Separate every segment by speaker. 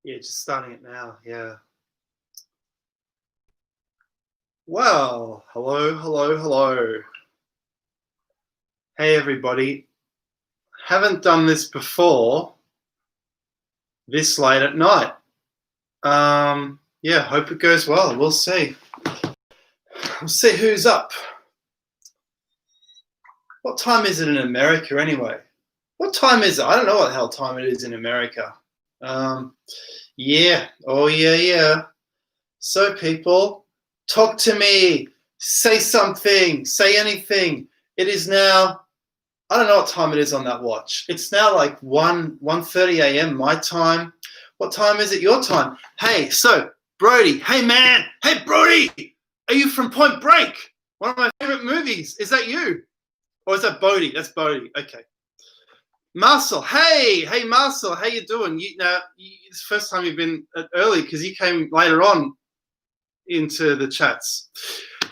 Speaker 1: Yeah, just starting it now. Yeah. Well, hello, hello, hello. Hey, everybody. Haven't done this before this late at night. Yeah, hope it goes well. We'll see. We'll see who's up. What time is it in America anyway? What time is it? I don't know what the hell time it is in America. Yeah. Oh, yeah. So, people, talk to me. Say something. Say anything. It is now, I don't know what time it is on that watch. It's now like 1:30 a.m. my time. What time is it your time? Hey, so, Brody. Hey, man. Hey, Brody. Are you from Point Break? One of my favorite movies. Is that you? Or is that Bodie? That's Bodie. Okay. Marcel. Hey, Marcel. How you doing? It's the first time you've been early because you came later on into the chats.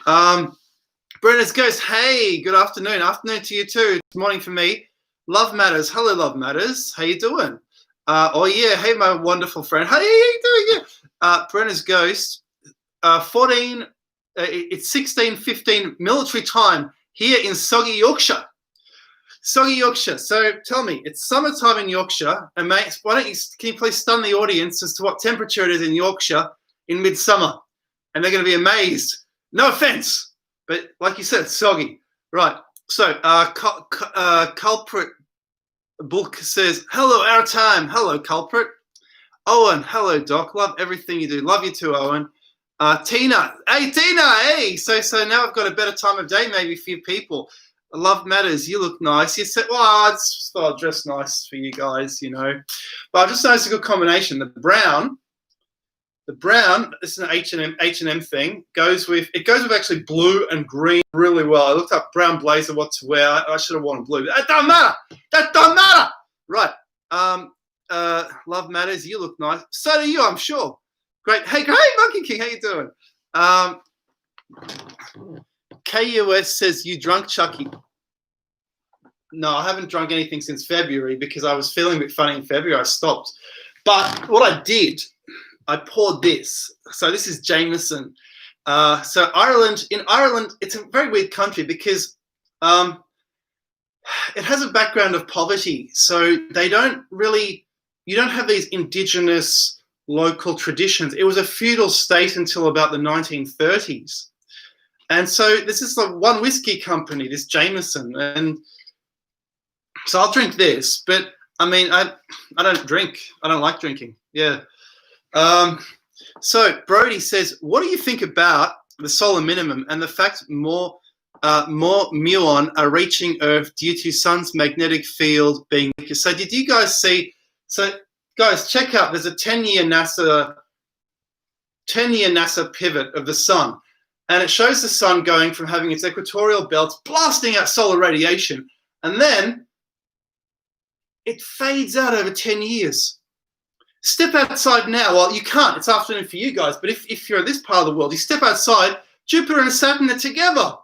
Speaker 1: Brenner's Ghost. Hey, good afternoon. Afternoon to you too. It's morning for me. Love Matters. Hello, Love Matters. How you doing? Oh yeah. Hey, my wonderful friend. Hey, how you doing? Yeah. Brenner's Ghost. 14. It's 16:15 military time here in Soggy Yorkshire. Soggy Yorkshire. So tell me, it's summertime in Yorkshire, and mates, can you please stun the audience as to what temperature it is in Yorkshire in midsummer? And they're going to be amazed. No offense, but like you said, it's soggy. Right. So Culprit Book says, hello, our time. Hello, Culprit. Owen, hello, Doc. Love everything you do. Love you too, Owen. Tina. Hey, Tina. Hey. So now I've got a better time of day maybe for you people. Love Matters. You look nice. You said, well, I just thought I'd dress nice for you guys, you know. But I just noticed a good combination. The brown, this is an H&M thing, goes with actually blue and green really well. I looked up brown blazer, what to wear. I should have worn blue. That don't matter. Right. Love Matters. You look nice. So do you, I'm sure. Great. Hey, Monkey King. How you doing? KUS says, you drunk, Chucky? No, I haven't drunk anything since February because I was feeling a bit funny in February. I stopped. But what I did, I poured this. So this is Jameson. So in Ireland, it's a very weird country because it has a background of poverty. So you don't have these indigenous local traditions. It was a feudal state until about the 1930s. And so this is the one whiskey company, this Jameson. And so I'll drink this, but I mean, I don't drink. I don't like drinking. Yeah. So Brody says, what do you think about the solar minimum and the fact more muon are reaching Earth due to sun's magnetic field being weaker? So did you guys see? So guys, check out. There's a 10-year NASA pivot of the sun. And it shows the sun going from having its equatorial belts blasting out solar radiation. And then it fades out over 10 years. Step outside now. Well, you can't. It's afternoon for you guys. But if you're in this part of the world, you step outside, Jupiter and Saturn are together.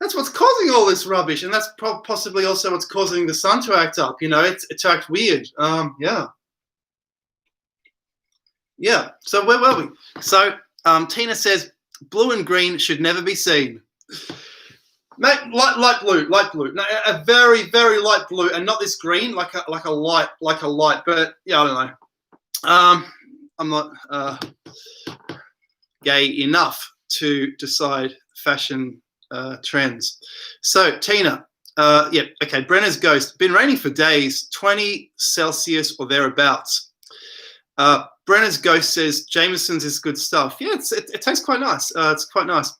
Speaker 1: That's what's causing all this rubbish. And that's possibly also what's causing the sun to act up. You know, to act weird. Yeah. Yeah. So where were we? So Tina says, blue and green should never be seen. Mate, light blue. No, a very, very light blue, and not this green, like a light. But yeah, I don't know. I'm not gay enough to decide fashion trends. So Tina, yeah, okay. Brenner's Ghost. Been raining for days, 20 Celsius or thereabouts. Brenner's Ghost says Jameson's is good stuff. Yeah, it tastes quite nice. It's quite nice.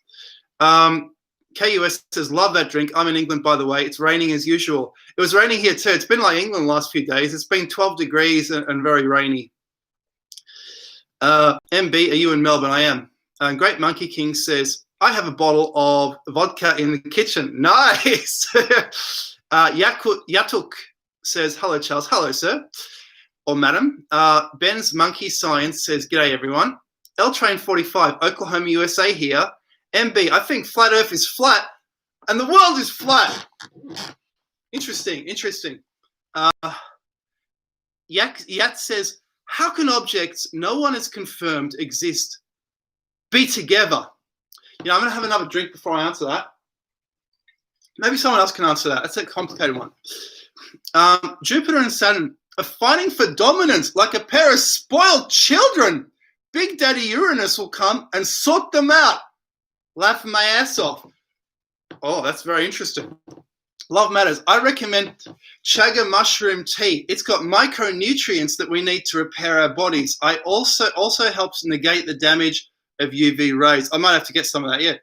Speaker 1: KUS says, love that drink. I'm in England, by the way. It's raining as usual. It was raining here too. It's been like England the last few days. It's been 12 degrees and very rainy. MB, are you in Melbourne? I am. Great Monkey King says, I have a bottle of vodka in the kitchen. Nice. Yatuk says, hello, Charles. Hello, sir. Or madam. Ben's Monkey Science says, g'day, everyone. L-Train 45, Oklahoma, USA here. MB, I think flat Earth is flat and the world is flat. Interesting. Yat says, How can objects no one has confirmed exist be together? I'm going to have another drink before I answer that. Maybe someone else can answer that. That's a complicated one. Jupiter and Saturn are fighting for dominance like a pair of spoiled children. Big Daddy Uranus will come and sort them out. Laughing my ass off. Oh, that's very interesting. Love matters. I recommend chaga mushroom tea. It's got micronutrients that we need to repair our bodies. I also helps negate the damage of UV rays. I might have to get some of that, yeah.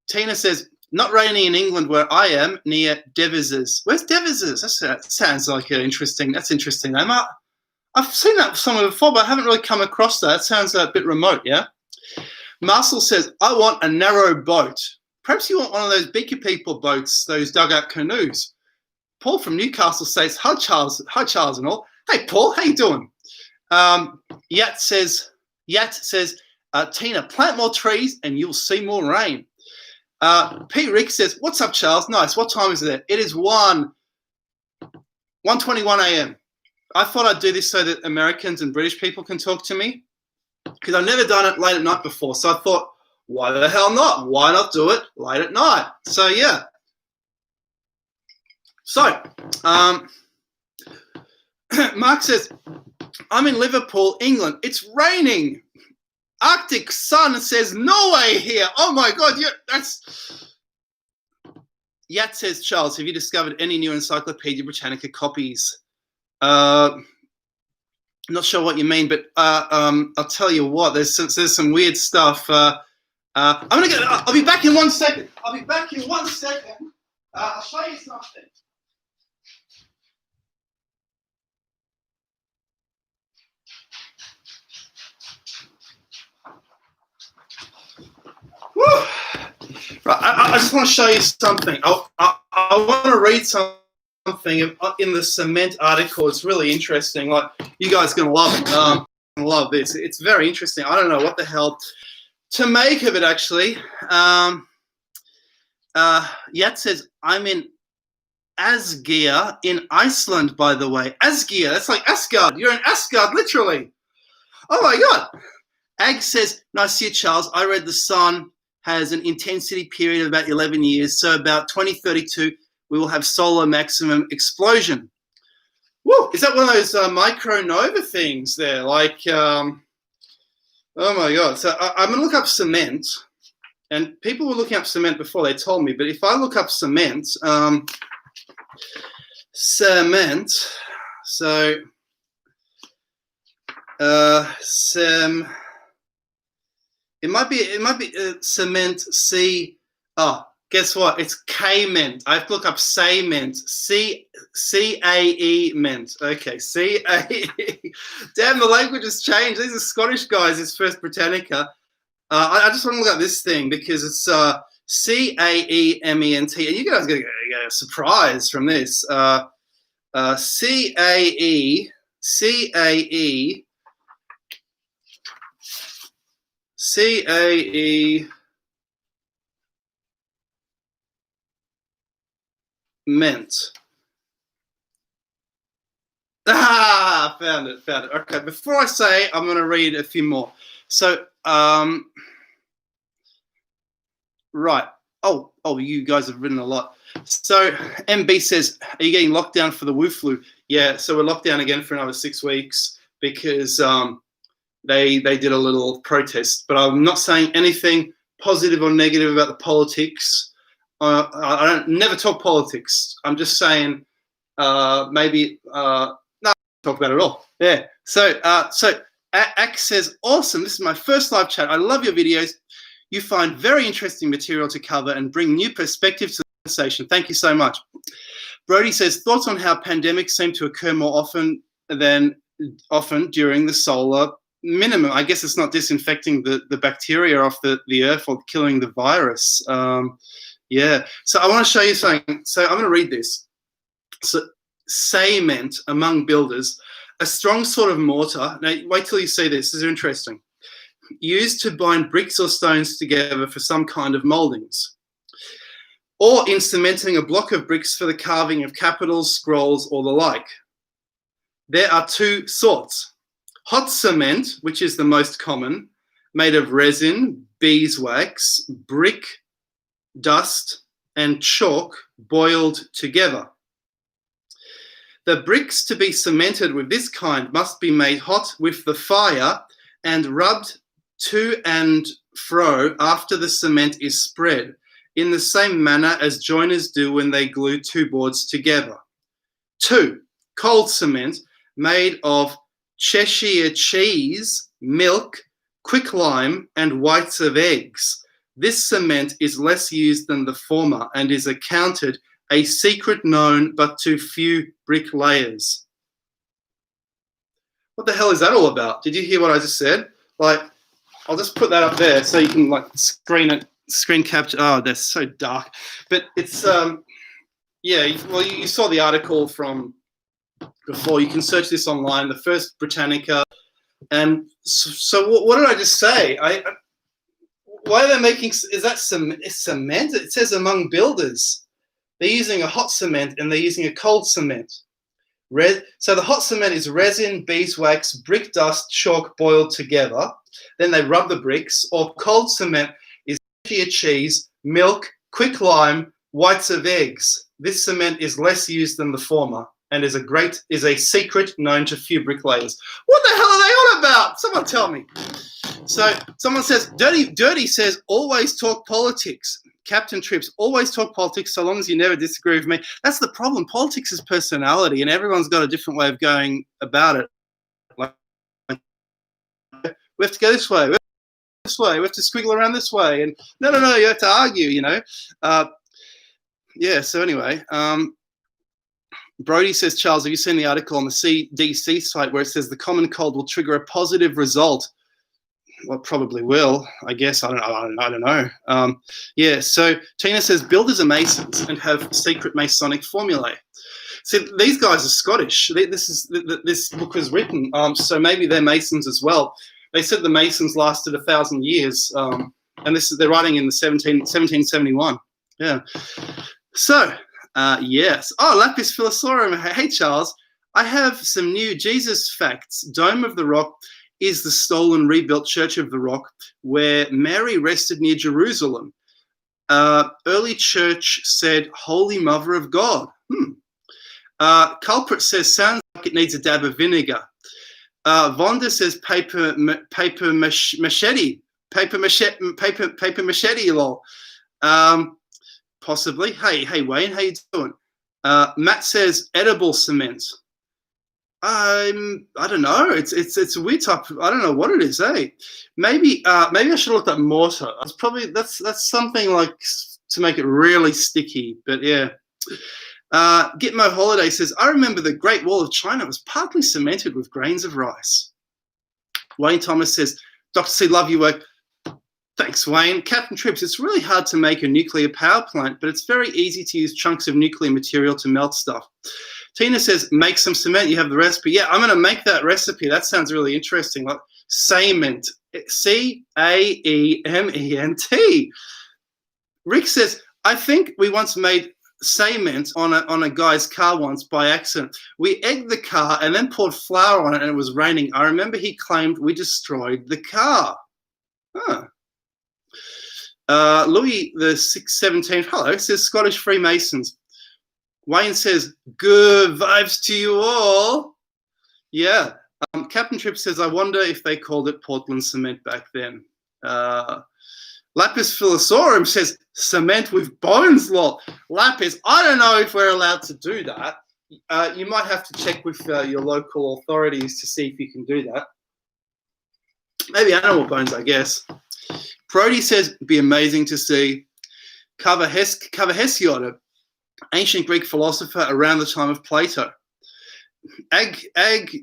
Speaker 1: Tina says, not raining in England where I am, near Devizes. Where's Devizes? That sounds like that's interesting name. I've seen that somewhere before, but I haven't really come across that. It sounds a bit remote, yeah? Marcel says, I want a narrow boat. Perhaps you want one of those bigger people boats, those dugout canoes. Paul from Newcastle says, hi, Charles and all. Hey, Paul, how you doing? Yat says, Tina, plant more trees and you'll see more rain. P. Rick says, what's up, Charles? Nice. What time is it? It is 1:21 a.m. I thought I'd do this so that Americans and British people can talk to me because I've never done it late at night before. So I thought, why the hell not? Why not do it late at night? So, yeah. So, Mark says, I'm in Liverpool, England. It's raining. Arctic sun says Norway here. Oh my God, yeah, that's. Yat says, Charles, have you discovered any new Encyclopedia Britannica copies? Not sure what you mean, but I'll tell you what. There's some weird stuff. I'll be back in 1 second. I'll show you something. Woo. Right, I just want to show you something. I want to read something in the cement article. It's really interesting. Like, you guys are going to love it. Love this. It's very interesting. I don't know what the hell to make of it, actually. Yat says, I'm in Asgeir in Iceland, by the way. Asgeir, that's like Asgard. You're in Asgard, literally. Oh, my God. Ag says, nice to see you, Charles. I read the sun has an intensity period of about 11 years. So about 2032, we will have solar maximum explosion. Woo! Is that one of those micronova things there? Like, oh my God. So I'm going to look up cement. And people were looking up cement before they told me. But if I look up cement, so it might be cement C. Oh, guess what? It's K-ment. I have to look up cement. C-A-E ment. Okay, C-A-E. Damn, the language has changed. These are Scottish guys. It's First Britannica. I just want to look up this thing because it's C-A-E-M-E-N-T. And you guys are going to get a surprise from this. C-A-E ment. Found it. Okay, before I say, I'm going to read a few more. So, right. Oh, you guys have written a lot. So, MB says, are you getting locked down for the Wu flu? Yeah, so we're locked down again for another 6 weeks because they did a little protest. But I'm not saying anything positive or negative about the politics. I don't never talk politics. I'm just saying maybe no, talk about it at all. Yeah. So Axe says, awesome. This is my first live chat. I love your videos. You find very interesting material to cover and bring new perspectives to the conversation. Thank you so much. Brody says, thoughts on how pandemics seem to occur more often during the solar minimum. I guess it's not disinfecting the bacteria off the earth or killing the virus. Yeah. So I want to show you something. So I'm going to read this. So cement among builders, a strong sort of mortar. Now, wait till you see this. This is interesting. Used to bind bricks or stones together for some kind of moldings, or in cementing a block of bricks for the carving of capitals, scrolls, or the like. There are two sorts. Hot cement, which is the most common, made of resin, beeswax, brick, dust, and chalk boiled together. The bricks to be cemented with this kind must be made hot with the fire and rubbed to and fro after the cement is spread, in the same manner as joiners do when they glue two boards together. 2. Cold cement, made of Cheshire cheese, milk, quicklime, and whites of eggs. This cement is less used than the former and is accounted a secret known but to few bricklayers. What the hell is that all about? Did you hear what I just said? Like, I'll just put that up there so you can like screen capture. Oh, that's so dark. But it's yeah. Well, you saw the article from before. You can search this online. The first Britannica, and so what did I just say? Why are they making? Is that cement? It says among builders. They're using a hot cement and they're using a cold cement. So the hot cement is resin, beeswax, brick dust, chalk boiled together. Then they rub the bricks. Or cold cement is cheese, milk, quicklime, whites of eggs. This cement is less used than the former and is a secret known to few bricklayers. What the hell are they on about? Someone tell me. So someone says, Dirty says, always talk politics. Captain Trips, always talk politics so long as you never disagree with me. That's the problem. Politics is personality, and everyone's got a different way of going about it. Like, we have to go this way, we have to squiggle around this way. And no, you have to argue, you know. Yeah, so anyway, Brody says, Charles, have you seen the article on the CDC site where it says the common cold will trigger a positive result? Well, probably will, I guess. I don't know. Yeah, so Tina says, builders are masons and have secret Masonic formulae. See, these guys are Scottish. This book was written, so maybe they're masons as well. They said the masons lasted 1,000 years, and they're writing in the 1771. Yeah. So, yes. Oh, Lapis Philosophorum. Hey, Charles, I have some new Jesus facts. Dome of the Rock is the stolen rebuilt Church of the Rock where Mary rested near Jerusalem. Early church said, Holy Mother of God. Culprit says, sounds like it needs a dab of vinegar. Vonda says, paper machete. Paper machete, lol. Possibly. Hey, Wayne, how you doing? Matt says, edible cement. I don't know. It's a weird type. I don't know what it is. Maybe I should look up mortar. That's something like to make it really sticky. But yeah. Gitmo Holiday says, I remember the Great Wall of China was partly cemented with grains of rice. Wayne Thomas says, Dr. C, love your work. Thanks, Wayne. Captain Trips, it's really hard to make a nuclear power plant, but it's very easy to use chunks of nuclear material to melt stuff. Tina says, make some cement. You have the recipe. Yeah, I'm going to make that recipe. That sounds really interesting. Like cement. C-A-E-M-E-N-T. Rick says, I think we once made cement on a guy's car once by accident. We egged the car and then poured flour on it and it was raining. I remember he claimed we destroyed the car. Huh. Louis the 617, hello, says Scottish Freemasons. Wayne says, good vibes to you all. Yeah. Captain Tripp says, I wonder if they called it Portland cement back then. Lapis Philosophorum says, cement with bones, lol. Lapis, I don't know if we're allowed to do that. You might have to check with your local authorities to see if you can do that. Maybe animal bones, I guess. Brody says, it'd be amazing to see Hesiod, ancient Greek philosopher around the time of Plato. Ag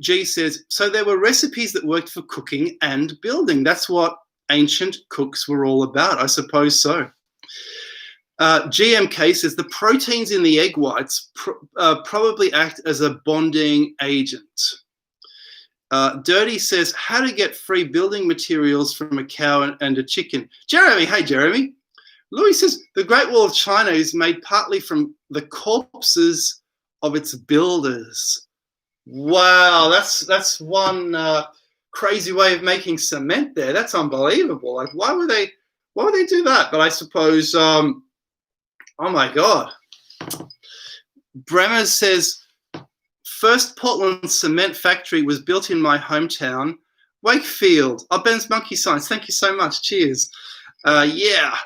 Speaker 1: G says, so there were recipes that worked for cooking and building. That's what ancient cooks were all about, I suppose so. GMK says, the proteins in the egg whites probably act as a bonding agent. Dirty says, how to get free building materials from a cow and a chicken. Jeremy, hey, Jeremy. Louis says, the Great Wall of China is made partly from the corpses of its builders. Wow, that's one crazy way of making cement there. That's unbelievable. Like, why would they do that? But I suppose, oh my God. Bremer says, first Portland cement factory was built in my hometown, Wakefield. Oh, Ben's Monkey Science. Thank you so much. Cheers. Yeah.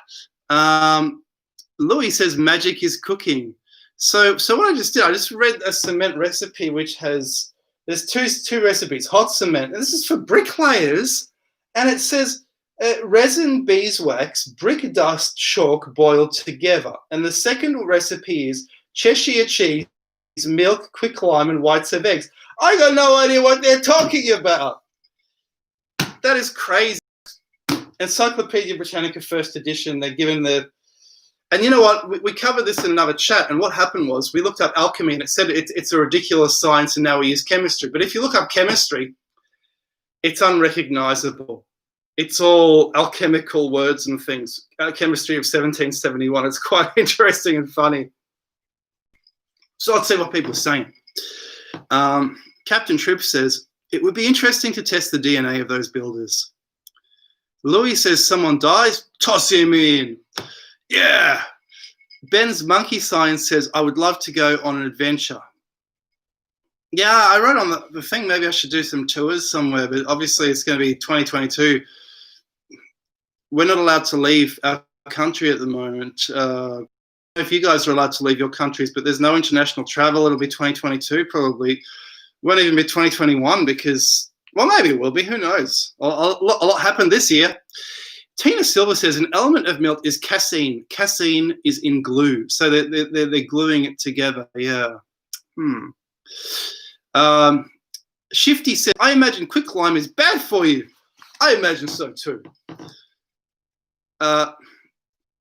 Speaker 1: Louis says magic is cooking. So what I just did, I just read a cement recipe which has, there's two recipes, hot cement, and this is for bricklayers, and it says resin, beeswax, brick dust, chalk boiled together. And the second recipe is Cheshire cheese, milk, quicklime, and whites of eggs. I got no idea what they're talking about. That is crazy. Encyclopedia Britannica first edition, they're given the, and you know what, we covered this in another chat, and what happened was we looked up alchemy and it said it's a ridiculous science and now we use chemistry. But if you look up chemistry, it's unrecognizable. It's all alchemical words and things. Chemistry of 1771. It's quite interesting and funny. So let's see what people are saying. Captain Tripp says, it would be interesting to test the DNA of those builders. Louis says, someone dies, toss him in. Yeah. Ben's Monkey Science says, I would love to go on an adventure. Yeah, I wrote on the thing, maybe I should do some tours somewhere, but obviously it's going to be 2022. We're not allowed to leave our country at the moment. If you guys are allowed to leave your countries, but there's no international travel, it'll be 2022 probably. Won't even be 2021 because, well, maybe it will be. Who knows? A lot happened this year. Tina Silver says an element of milk is casein. Casein is in glue, so they're gluing it together. Yeah. Shifty said, I imagine quicklime is bad for you. I imagine so too.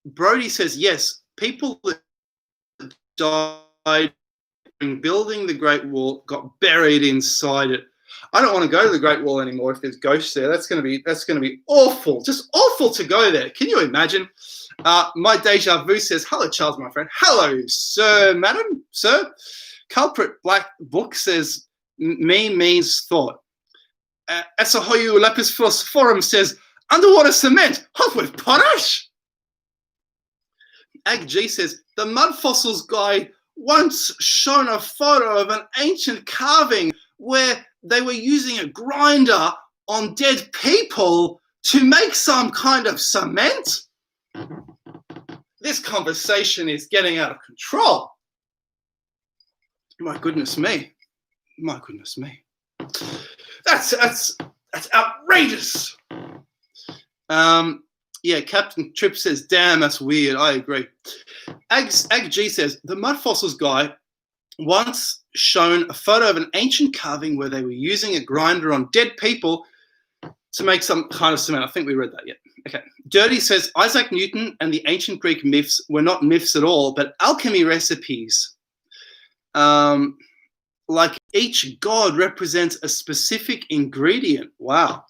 Speaker 1: Brody says, yes, people that died in building the Great Wall got buried inside it. I don't want to go to the Great Wall anymore if there's ghosts there. That's going to be awful. Just awful to go there. Can you imagine? My deja vu says, hello, Charles, my friend. Hello, sir, madam, sir. Culprit Black Book says, me means thought. Asahoyu Lapis Forum says, underwater cement, hot with potash. Ag G says, the mud fossils guy once shown a photo of an ancient carving where they were using a grinder on dead people to make some kind of cement. This conversation is getting out of control. My goodness me. My goodness me. That's outrageous. Yeah, Captain Tripp says, damn, that's weird. I agree. Ag G says, the mud fossils guy once shown a photo of an ancient carving where they were using a grinder on dead people to make some kind of cement. I think we read that yet. Okay. Dirty says, Isaac Newton and the ancient Greek myths were not myths at all, but alchemy recipes. Like each god represents a specific ingredient. Wow.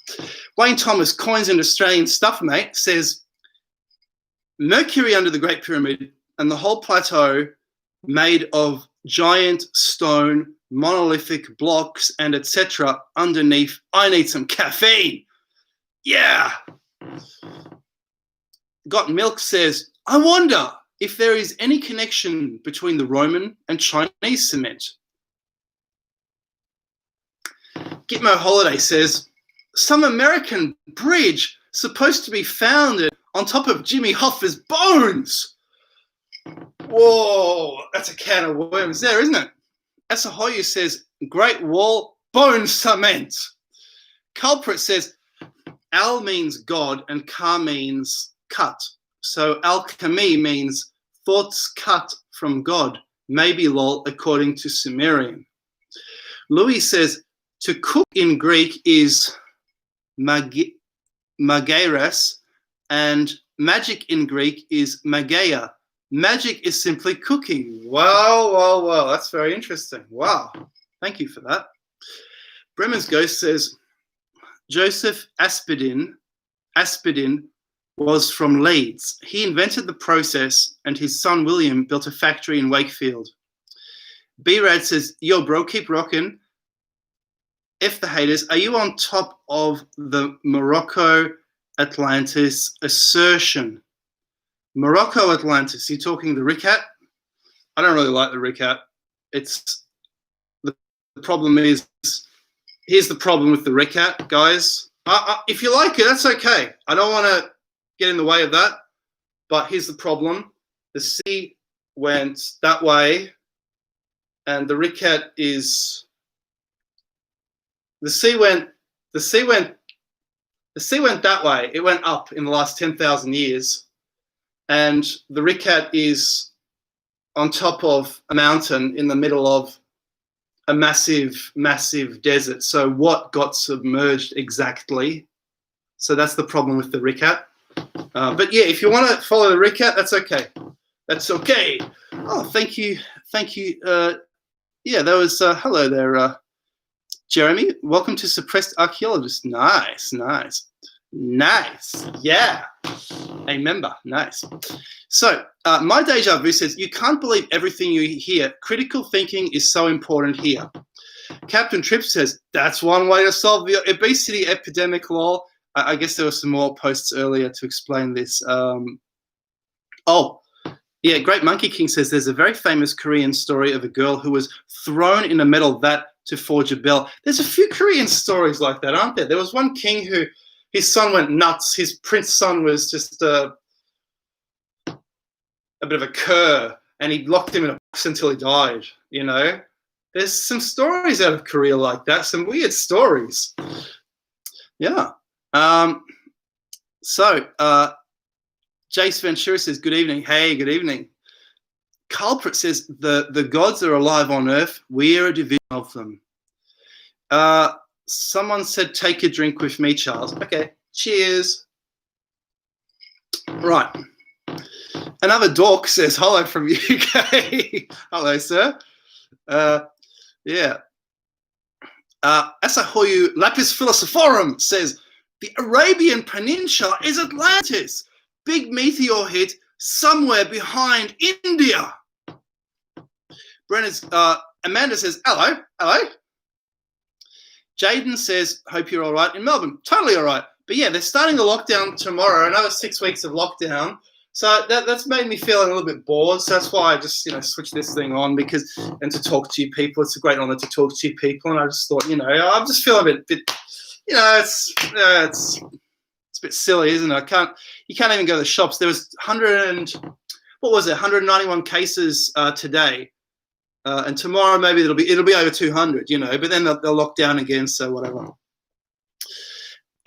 Speaker 1: Wayne Thomas, Coins and Australian Stuff, mate, says, Mercury under the Great Pyramid and the whole plateau made of giant stone, monolithic blocks, and etc. underneath. I need some caffeine. Yeah. Got Milk says, I wonder if there is any connection between the Roman and Chinese cement. Gitmo Holiday says, some American bridge supposed to be founded on top of Jimmy Hoffa's bones. Whoa, that's a can of worms there, isn't it? Asahoyu says, Great Wall, bone cement. Culprit says, Al means God and Ka means cut. So alchemy means thoughts cut from God. Maybe lol, according to Sumerian. Louis says, to cook in Greek is mageiras, and magic in Greek is mageia. Magic is simply cooking. Wow. That's very interesting. Wow. Thank you for that. Bremer's Ghost says, Joseph Aspidin was from Leeds. He invented the process and his son William built a factory in Wakefield. B-Rad says, yo, bro, keep rocking. F the haters. Are you on top of the Morocco Atlantis assertion? Morocco Atlantis. You talking the Ricat? I don't really like the Ricat. It's the problem is. Here's the problem with the Ricat, guys. If you like it, that's okay. I don't want to get in the way of that. But here's the problem: the sea went that way, and the Ricat is. The sea went that way. It went up in the last 10,000 years, and the Ricat is on top of a mountain in the middle of a massive, massive desert. So what got submerged exactly? So that's the problem with the Ricat. But yeah, if you want to follow the Ricat, that's okay. That's okay. Oh, thank you. Thank you. Yeah, that was, hello there, Jeremy. Welcome to Suppressed Archaeologist. Nice, nice. Nice. Yeah. A member. Nice. So, my deja vu says, you can't believe everything you hear. Critical thinking is so important here. Captain Tripp says, that's one way to solve the obesity epidemic, lol. I guess there were some more posts earlier to explain this. Oh, yeah, Great Monkey King says, there's a very famous Korean story of a girl who was thrown in a metal vat to forge a bell. There's a few Korean stories like that, aren't there? There was one king who, his son went nuts. His prince son was just a bit of a cur, and he locked him in a box until he died, you know? There's some stories out of Korea like that, some weird stories. Yeah. So, Jace Ventura says, good evening. Hey, good evening. Culprit says, the gods are alive on Earth. We are a division of them. Someone said, take a drink with me, Charles. Okay, cheers. Right. Another dork says, hello from UK. Hello, sir. Yeah. Asahoyu Lapis Philosophorum says, the Arabian Peninsula is Atlantis. Big meteor hit somewhere behind India. Amanda says, hello, hello. Jaden says, hope you're all right in Melbourne. Totally all right. But yeah, they're starting the lockdown tomorrow, another 6 weeks of lockdown. So that's made me feel a little bit bored. So that's why I just, switched this thing on and to talk to you people. It's a great honor to talk to you people. And I just thought, I'm just feeling a bit it's a bit silly, isn't it? You can't even go to the shops. There was 191 cases today. And tomorrow maybe it'll be over 200, but then they'll lock down again, so whatever.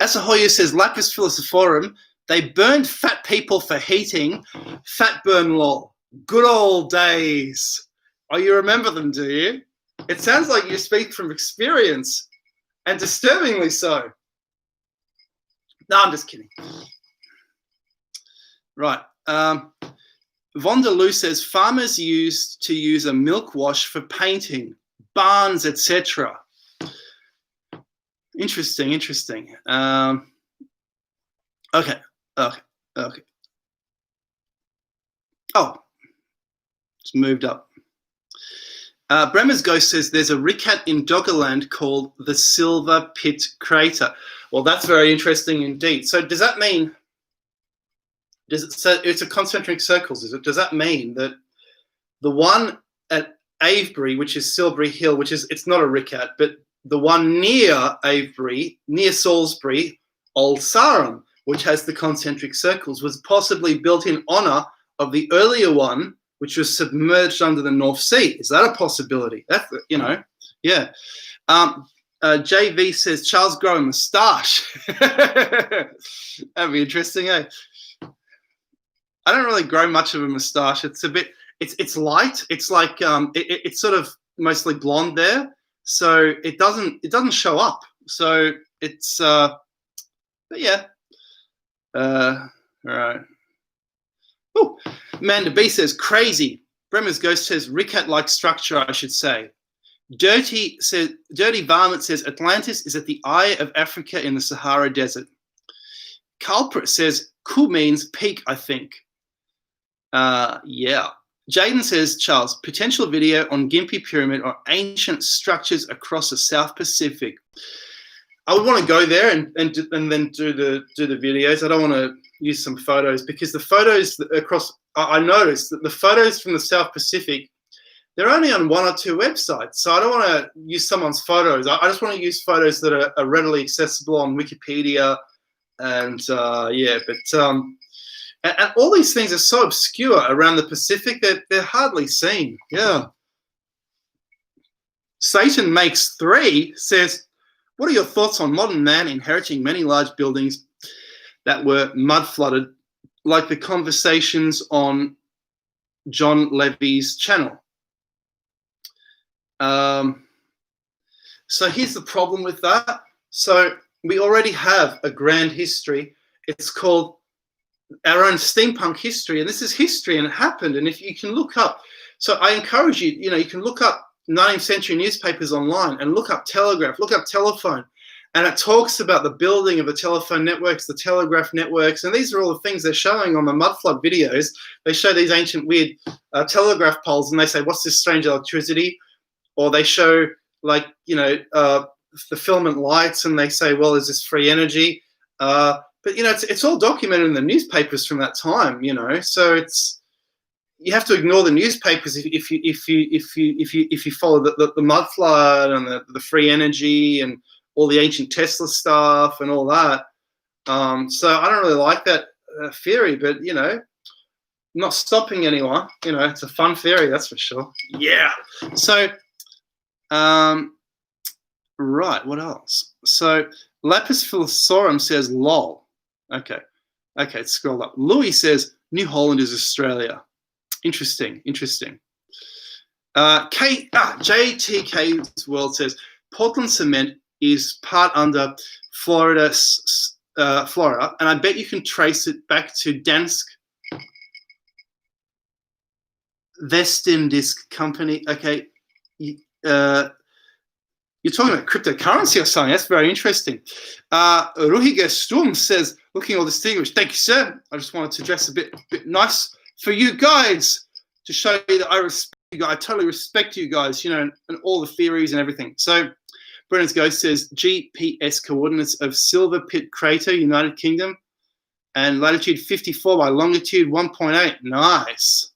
Speaker 1: Asahoya says, Lapis Philosophorum, they burned fat people for heating. Fat burn lol. Good old days. Oh, you remember them, do you? It sounds like you speak from experience, and disturbingly so. No, I'm just kidding. Right. Vonderloo says, farmers used to use a milk wash for painting, barns, etc. Interesting. Okay. Oh, it's moved up. Bremer's Ghost says, there's a Ricat in Doggerland called the Silver Pit Crater. Well, that's very interesting indeed. So does that mean... So it's a concentric circles, is it? Does that mean that the one at Avebury, which is Silbury Hill, it's not a Ricat, but the one near Avebury, near Salisbury, Old Sarum, which has the concentric circles, was possibly built in honour of the earlier one, which was submerged under the North Sea? Is that a possibility? That's, yeah. JV says, Charles grow a moustache. That'd be interesting, eh? I don't really grow much of a moustache. It's a bit, it's light. It's like, it's sort of mostly blonde there. So it doesn't show up. So it's, but yeah. All right. Oh, Amanda B says, crazy. Bremer's Ghost says, Ricat-like structure, I should say. Dirty Varmint says, Atlantis is at the eye of Africa in the Sahara Desert. Culprit says, Ku means peak, I think. Yeah. Jaden says, Charles, potential video on Gympie Pyramid or ancient structures across the South Pacific. I would want to go there and then do the videos. I don't want to use some photos because the photos across, I noticed that the photos from the South Pacific, they're only on 1 or 2 websites. So I don't want to use someone's photos. I just want to use photos that are readily accessible on Wikipedia. And and all these things are so obscure around the Pacific that they're hardly seen. Yeah. Satan Makes 3 says, what are your thoughts on modern man inheriting many large buildings that were mud flooded, like the conversations on John Levy's channel? So here's the problem with that. So we already have a grand history. It's called our own steampunk history, and this is history, and it happened. And if you can look up, so I encourage you, you can look up 19th century newspapers online and look up telegraph, look up telephone, and it talks about the building of the telephone networks, the telegraph networks, and these are all the things they're showing on the mud flood videos. They show these ancient weird telegraph poles, and they say, what's this strange electricity? Or they show the filament lights, and they say, well, is this free energy? But it's all documented in the newspapers from that time, so you have to ignore the newspapers if you follow the mud flood and the free energy and all the ancient Tesla stuff and all that. So I don't really like that theory, but not stopping anyone. It's a fun theory, that's for sure. Yeah. So, right. What else? So Lapis Philosophorum says, "Lol." Okay. Let's scroll up. Louis says, "New Holland is Australia." Interesting. JTK's World says, Portland cement is part under Florida, and I bet you can trace it back to Dansk Vestindisk company. Okay. You're talking about cryptocurrency or something. That's very interesting. Ruhiger Sturm says, looking all distinguished. Thank you, sir. I just wanted to dress a bit nice for you guys to show you that I respect you guys. I totally respect you guys, and all the theories and everything. So Brennan's Ghost says GPS coordinates of Silver Pit Crater, United Kingdom, and latitude 54 by longitude 1.8. Nice.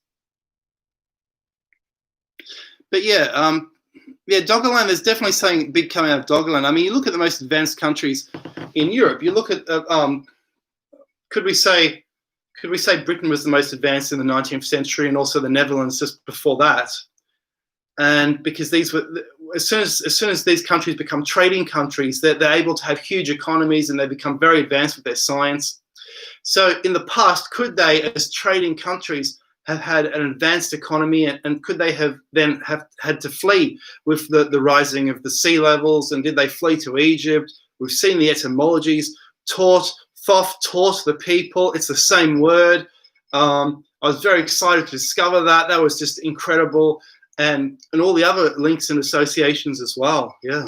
Speaker 1: But yeah, Doggerland, there's definitely something big coming out of Doggerland. I mean, you look at the most advanced countries in Europe. You look at, could we say Britain was the most advanced in the 19th century, and also the Netherlands just before that? And because these were, as soon as these countries become trading countries, they're able to have huge economies, and they become very advanced with their science. So in the past, could they, as trading countries, have had an advanced economy, and could they have had to flee with the rising of the sea levels? And did they flee to Egypt? We've seen the etymologies. Thoth taught the people. It's the same word. I was very excited to discover that. That was just incredible. And all the other links and associations as well. Yeah.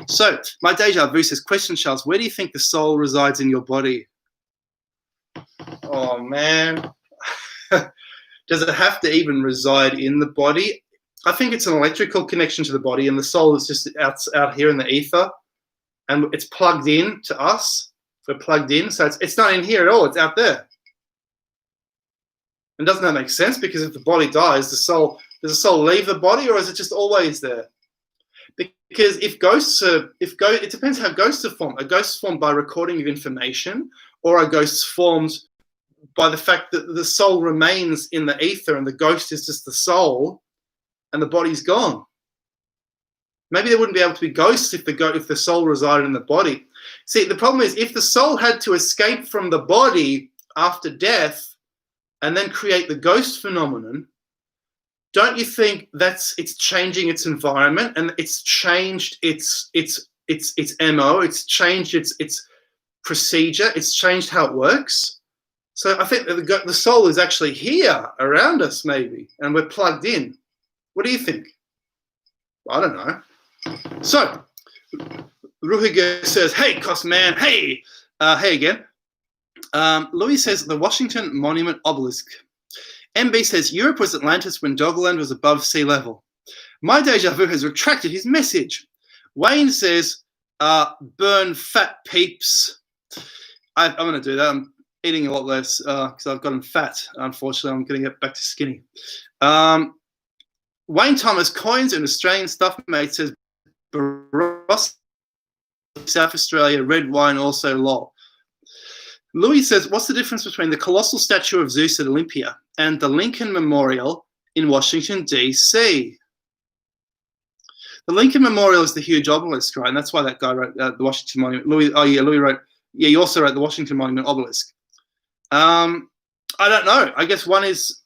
Speaker 1: So my deja vu says, question, Charles, where do you think the soul resides in your body? Oh, man. Does it have to even reside in the body? I think it's an electrical connection to the body, and the soul is just out here in the ether, and it's plugged in to us. We're plugged in, so it's not in here at all. It's out there. And doesn't that make sense? Because if the body dies, does the soul leave the body, or is it just always there? Because it depends how ghosts are formed. Are ghosts formed by recording of information, or are ghosts formed by the fact that the soul remains in the ether and the ghost is just the soul and the body's gone? Maybe there wouldn't be able to be ghosts if the soul resided in the body. See, the problem is if the soul had to escape from the body after death and then create the ghost phenomenon, don't you think it's changing its environment, and it's changed its MO, it's changed its procedure, it's changed how it works? So I think that the soul is actually here around us, maybe, and we're plugged in. What do you think? I don't know. So Ruhiger says, hey, Cosman, hey. Hey again. Louis says, the Washington Monument obelisk MB says, Europe was Atlantis when Doggerland was above sea level. My deja vu has retracted his message. Wayne says, burn fat peeps. I'm going to do that. I'm eating a lot less because I've gotten fat. Unfortunately, I'm going to get back to skinny. Wayne Thomas, coins and Australian stuff, mate, says, Barossa, South Australia, red wine also lol. Louis says, what's the difference between the colossal statue of Zeus at Olympia and the Lincoln Memorial in Washington, D.C.? The Lincoln Memorial is the huge obelisk, right? And that's why that guy wrote the Washington Monument. Louis wrote, he also wrote the Washington Monument obelisk. I don't know. I guess one is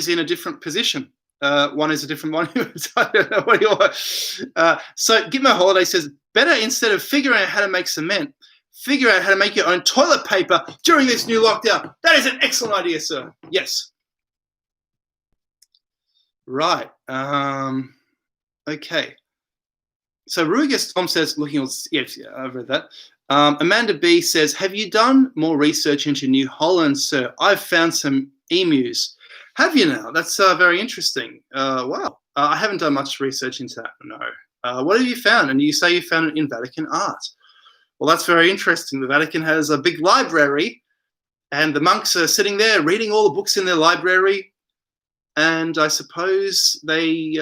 Speaker 1: in a different position. One is a different monument. I don't know what you want. So Gitmo Holiday says, better instead of figuring out how to make cement, figure out how to make your own toilet paper during this new lockdown. That is an excellent idea, sir. Yes. Right. Okay. So Rugus Tom says, looking at, yes, yeah, I've read that. Amanda B says, have you done more research into New Holland, sir? I've found some emus. Have you now? That's very interesting. Wow. I haven't done much research into that, no. What have you found? And you say you found it in Vatican art. Well, that's very interesting. The Vatican has a big library, and the monks are sitting there reading all the books in their library. And I suppose they,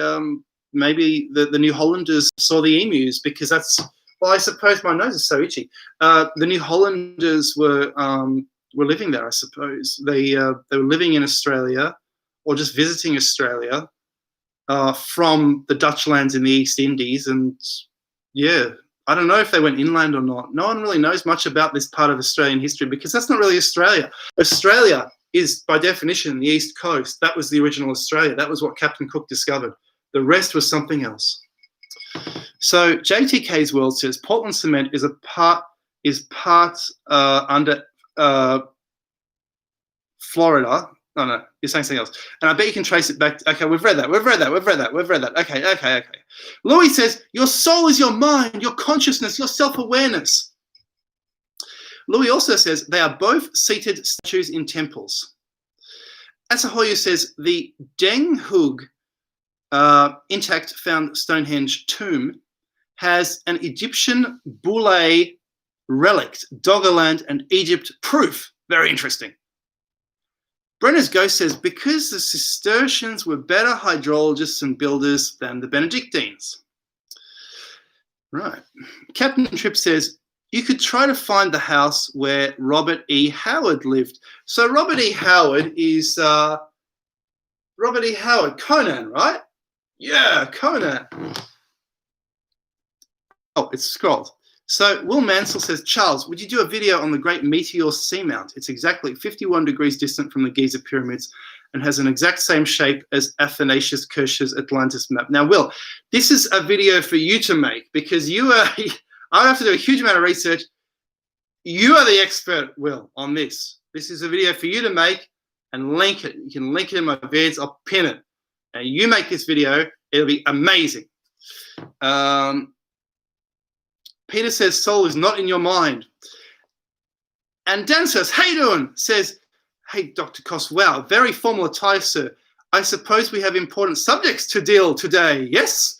Speaker 1: maybe the New Hollanders saw the emus because that's, well, I suppose my nose is so itchy. The New Hollanders were living there, I suppose. They were living in Australia or just visiting Australia from the Dutch lands in the East Indies. And yeah, I don't know if they went inland or not. No one really knows much about this part of Australian history because that's not really Australia. Australia is, by definition, the East Coast. That was the original Australia. That was what Captain Cook discovered. The rest was something else. So JTK's World says Portland cement is part under Florida. Oh, no, you're saying something else. And I bet you can trace it back. Okay, we've read that. Okay. Louis says, your soul is your mind, your consciousness, your self-awareness. Louis also says they are both seated statues in temples. Asahoyu says the Deng Hug intact found Stonehenge tomb has an Egyptian Boule relic, Doggerland and Egypt proof. Very interesting. Brenner's Ghost says, because the Cistercians were better hydrologists and builders than the Benedictines. Right. Captain Tripp says, you could try to find the house where Robert E. Howard lived. So Robert E. Howard is Robert E. Howard, Conan, right? Yeah, Conan. Oh, it's scrolled. So Will Mansell says, Charles, would you do a video on the Great Meteor Seamount? It's exactly 51 degrees distant from the Giza pyramids and has an exact same shape as Athanasius Kirsch's Atlantis map. Now, Will, this is a video for you to make because you are, I have to do a huge amount of research. You are the expert, Will, on this. This is a video for you to make and link it. You can link it in my vids. I'll pin it. And you make this video. It'll be amazing. Peter says, soul is not in your mind. And Dan says, how you doing? Says, hey, Dr. Koss, wow, very formal attire, sir. I suppose we have important subjects to deal today, yes?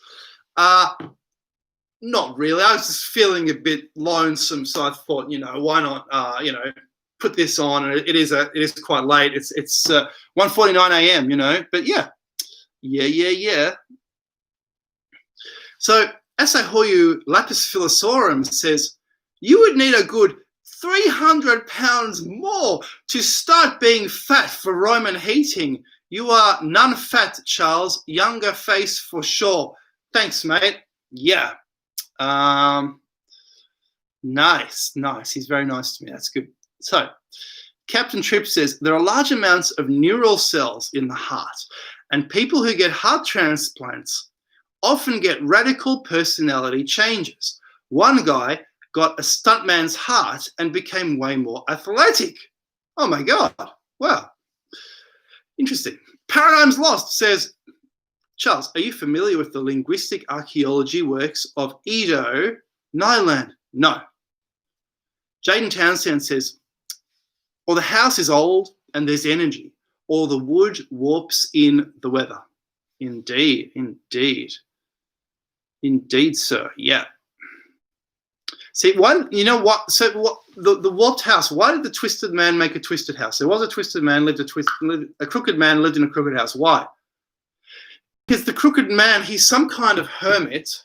Speaker 1: Not really. I was just feeling a bit lonesome, so I thought, why not, put this on. And it is quite late. It's 1:49 a.m., but yeah. So Asahoyu Lapis Philosaurum says, you would need a good 300 pounds more to start being fat for Roman heating. You are none fat, Charles. Younger face for sure. Thanks, mate. Yeah. Nice. He's very nice to me. That's good. So Captain Tripp says, there are large amounts of neural cells in the heart, and people who get heart transplants often get radical personality changes. One guy got a stuntman's heart and became way more athletic. Oh my God. Wow. Interesting. Paradigms Lost says, Charles, are you familiar with the linguistic archaeology works of Edo, Nyland? No. Jaden Townsend says, well, the house is old and there's energy. or the wood warps in the weather. Indeed, indeed. Indeed, sir. Yeah. See, you know what? So what the warped house, why did the twisted man make a twisted house? There was a twisted man, a crooked man lived in a crooked house. Why? Because the crooked man, he's some kind of hermit,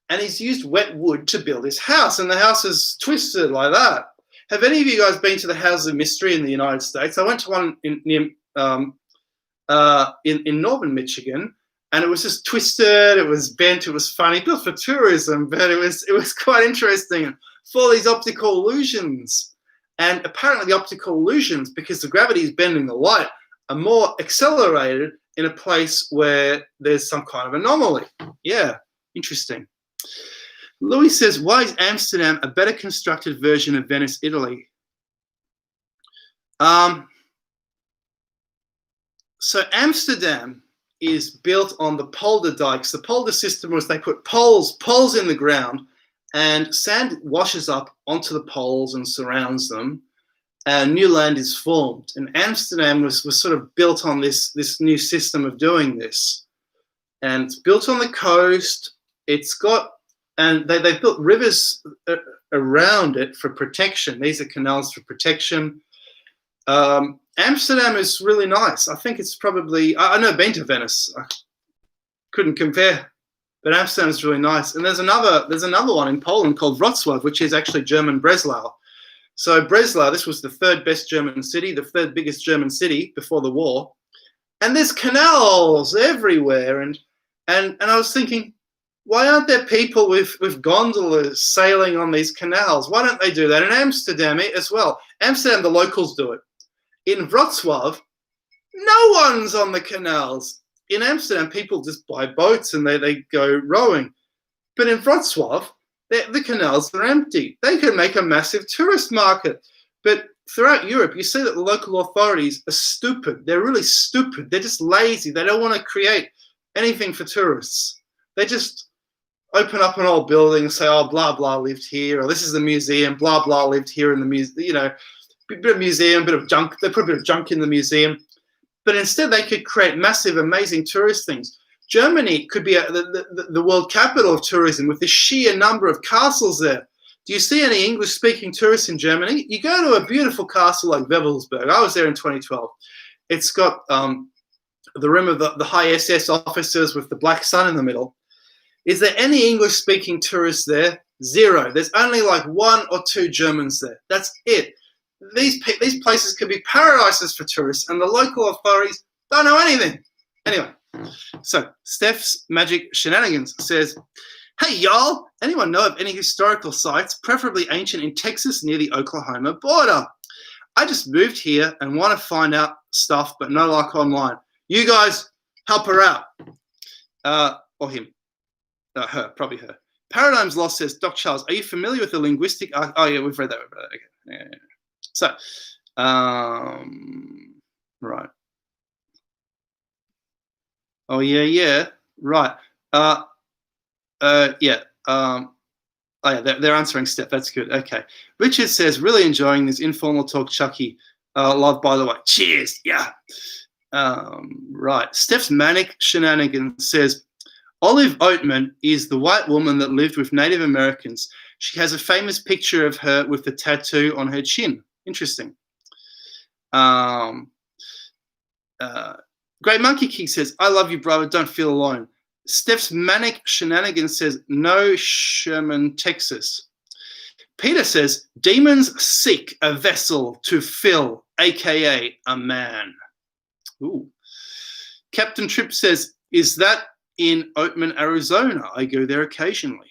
Speaker 1: and he's used wet wood to build his house, and the house is twisted like that. Have any of you guys been to the Houses of Mystery in the United States? I went to one in northern Michigan, and it was just twisted, it was bent, it was funny, built for tourism, but it was quite interesting. For these optical illusions. And apparently the optical illusions, because the gravity is bending the light, are more accelerated in a place where there's some kind of anomaly. Yeah, interesting. Louis says, why is Amsterdam a better constructed version of Venice, Italy? So Amsterdam is built on the polder dikes. The polder system was they put poles in the ground, and sand washes up onto the poles and surrounds them, and new land is formed. And Amsterdam was sort of built on this new system of doing this. And it's built on the coast. It's got, and they built rivers around it for protection. These are canals for protection. Amsterdam is really nice. I think it's probably, I've never been to Venice. I couldn't compare, but Amsterdam is really nice. And there's another one in Poland called Wrocław, which is actually German Breslau. So Breslau, this was the third best German city, the third biggest German city before the war. And there's canals everywhere. And I was thinking, why aren't there people with gondolas sailing on these canals? Why don't they do that in Amsterdam as well? Amsterdam, the locals do it. In Wrocław, no one's on the canals. In Amsterdam, people just buy boats and they go rowing. But in Wrocław, the canals are empty. They could make a massive tourist market. But throughout Europe, you see that the local authorities are stupid. They're really stupid. They're just lazy. They don't want to create anything for tourists. They just open up an old building and say, oh, blah, blah lived here, or this is the museum, blah, blah lived here in the museum, you know, a bit of museum, a bit of junk. They put a bit of junk in the museum. But instead, they could create massive, amazing tourist things. Germany could be the world capital of tourism with the sheer number of castles there. Do you see any English-speaking tourists in Germany? You go to a beautiful castle like Wewelsburg. I was there in 2012. It's got the room of the high SS officers with the black sun in the middle. Is there any English-speaking tourists there? Zero. There's only like 1 or 2 Germans there. That's it. These places could be paradises for tourists, and the local authorities don't know anything. Anyway, so Steph's Magic Shenanigans says, hey, y'all, anyone know of any historical sites, preferably ancient, in Texas near the Oklahoma border? I just moved here and want to find out stuff, but no luck online. You guys help her out. Or him. Her, probably her. Paradigms Lost says, Doc Charles, are you familiar with the linguistic... oh, yeah, we've read that. Okay. Yeah. So, right. Oh, yeah. Right. Yeah. Oh, yeah, they're answering Steph. That's good. Okay. Richard says, really enjoying this informal talk, Chucky. Love, by the way. Cheers. Yeah. Right. Steph's Manic Shenanigans says, Olive Oatman is the white woman that lived with Native Americans. She has a famous picture of her with the tattoo on her chin. Interesting. Great Monkey King says, I love you, brother. Don't feel alone. Steph's Manic Shenanigans says, no, Sherman, Texas. Peter says, demons seek a vessel to fill, a.k.a. a man. Ooh. Captain Tripp says, is that in Oatman, Arizona? I go there occasionally.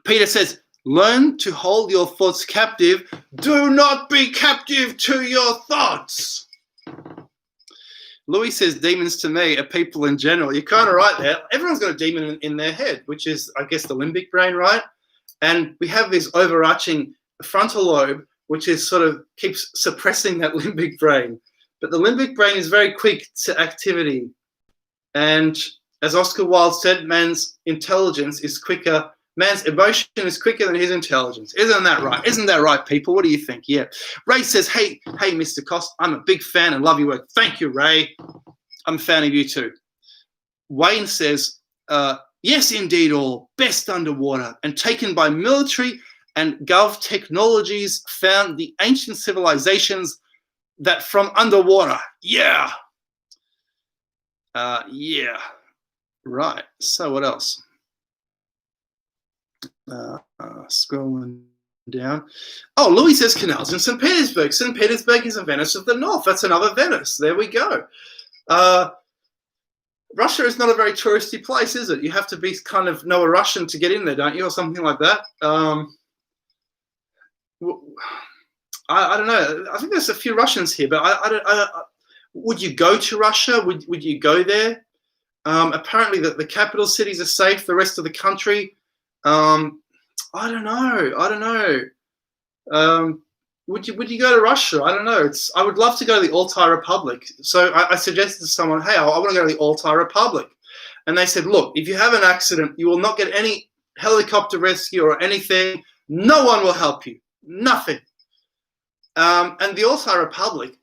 Speaker 1: Peter says, learn to hold your thoughts captive. Do not be captive to your thoughts. Louis says demons to me are people in general. You're kind of right there. Everyone's got a demon in their head, which is, I guess, the limbic brain, right? And we have this overarching frontal lobe, which is sort of keeps suppressing that limbic brain. But the limbic brain is very quick to activity. And as Oscar Wilde said, man's intelligence is quicker Man's emotion is quicker than his intelligence. Isn't that right? Isn't that right, people? What do you think? Yeah. Ray says, hey, Mr. Cost, I'm a big fan and love your work. Thank you, Ray. I'm a fan of you too. Wayne says, yes, indeed, all best underwater and taken by military and gov technologies found the ancient civilizations that from underwater. Yeah. Yeah. Right. So what else? Scrolling down. Oh, Louis says canals in St. Petersburg. St. Petersburg is a Venice of the North. That's another Venice. There we go. Russia is not a very touristy place, is it? You have to be kind of know a Russian to get in there, don't you, or something like that? I don't know. I think there's a few Russians here, but I would you go to Russia? Would you go there? Apparently, the capital cities are safe. The rest of the country, I don't know. Would you go to Russia? I don't know. I would love to go to the Altai Republic. So I suggested to someone, hey, I want to go to the Altai Republic. And they said, look, if you have an accident, you will not get any helicopter rescue or anything. No one will help you. Nothing. And the Altai Republic,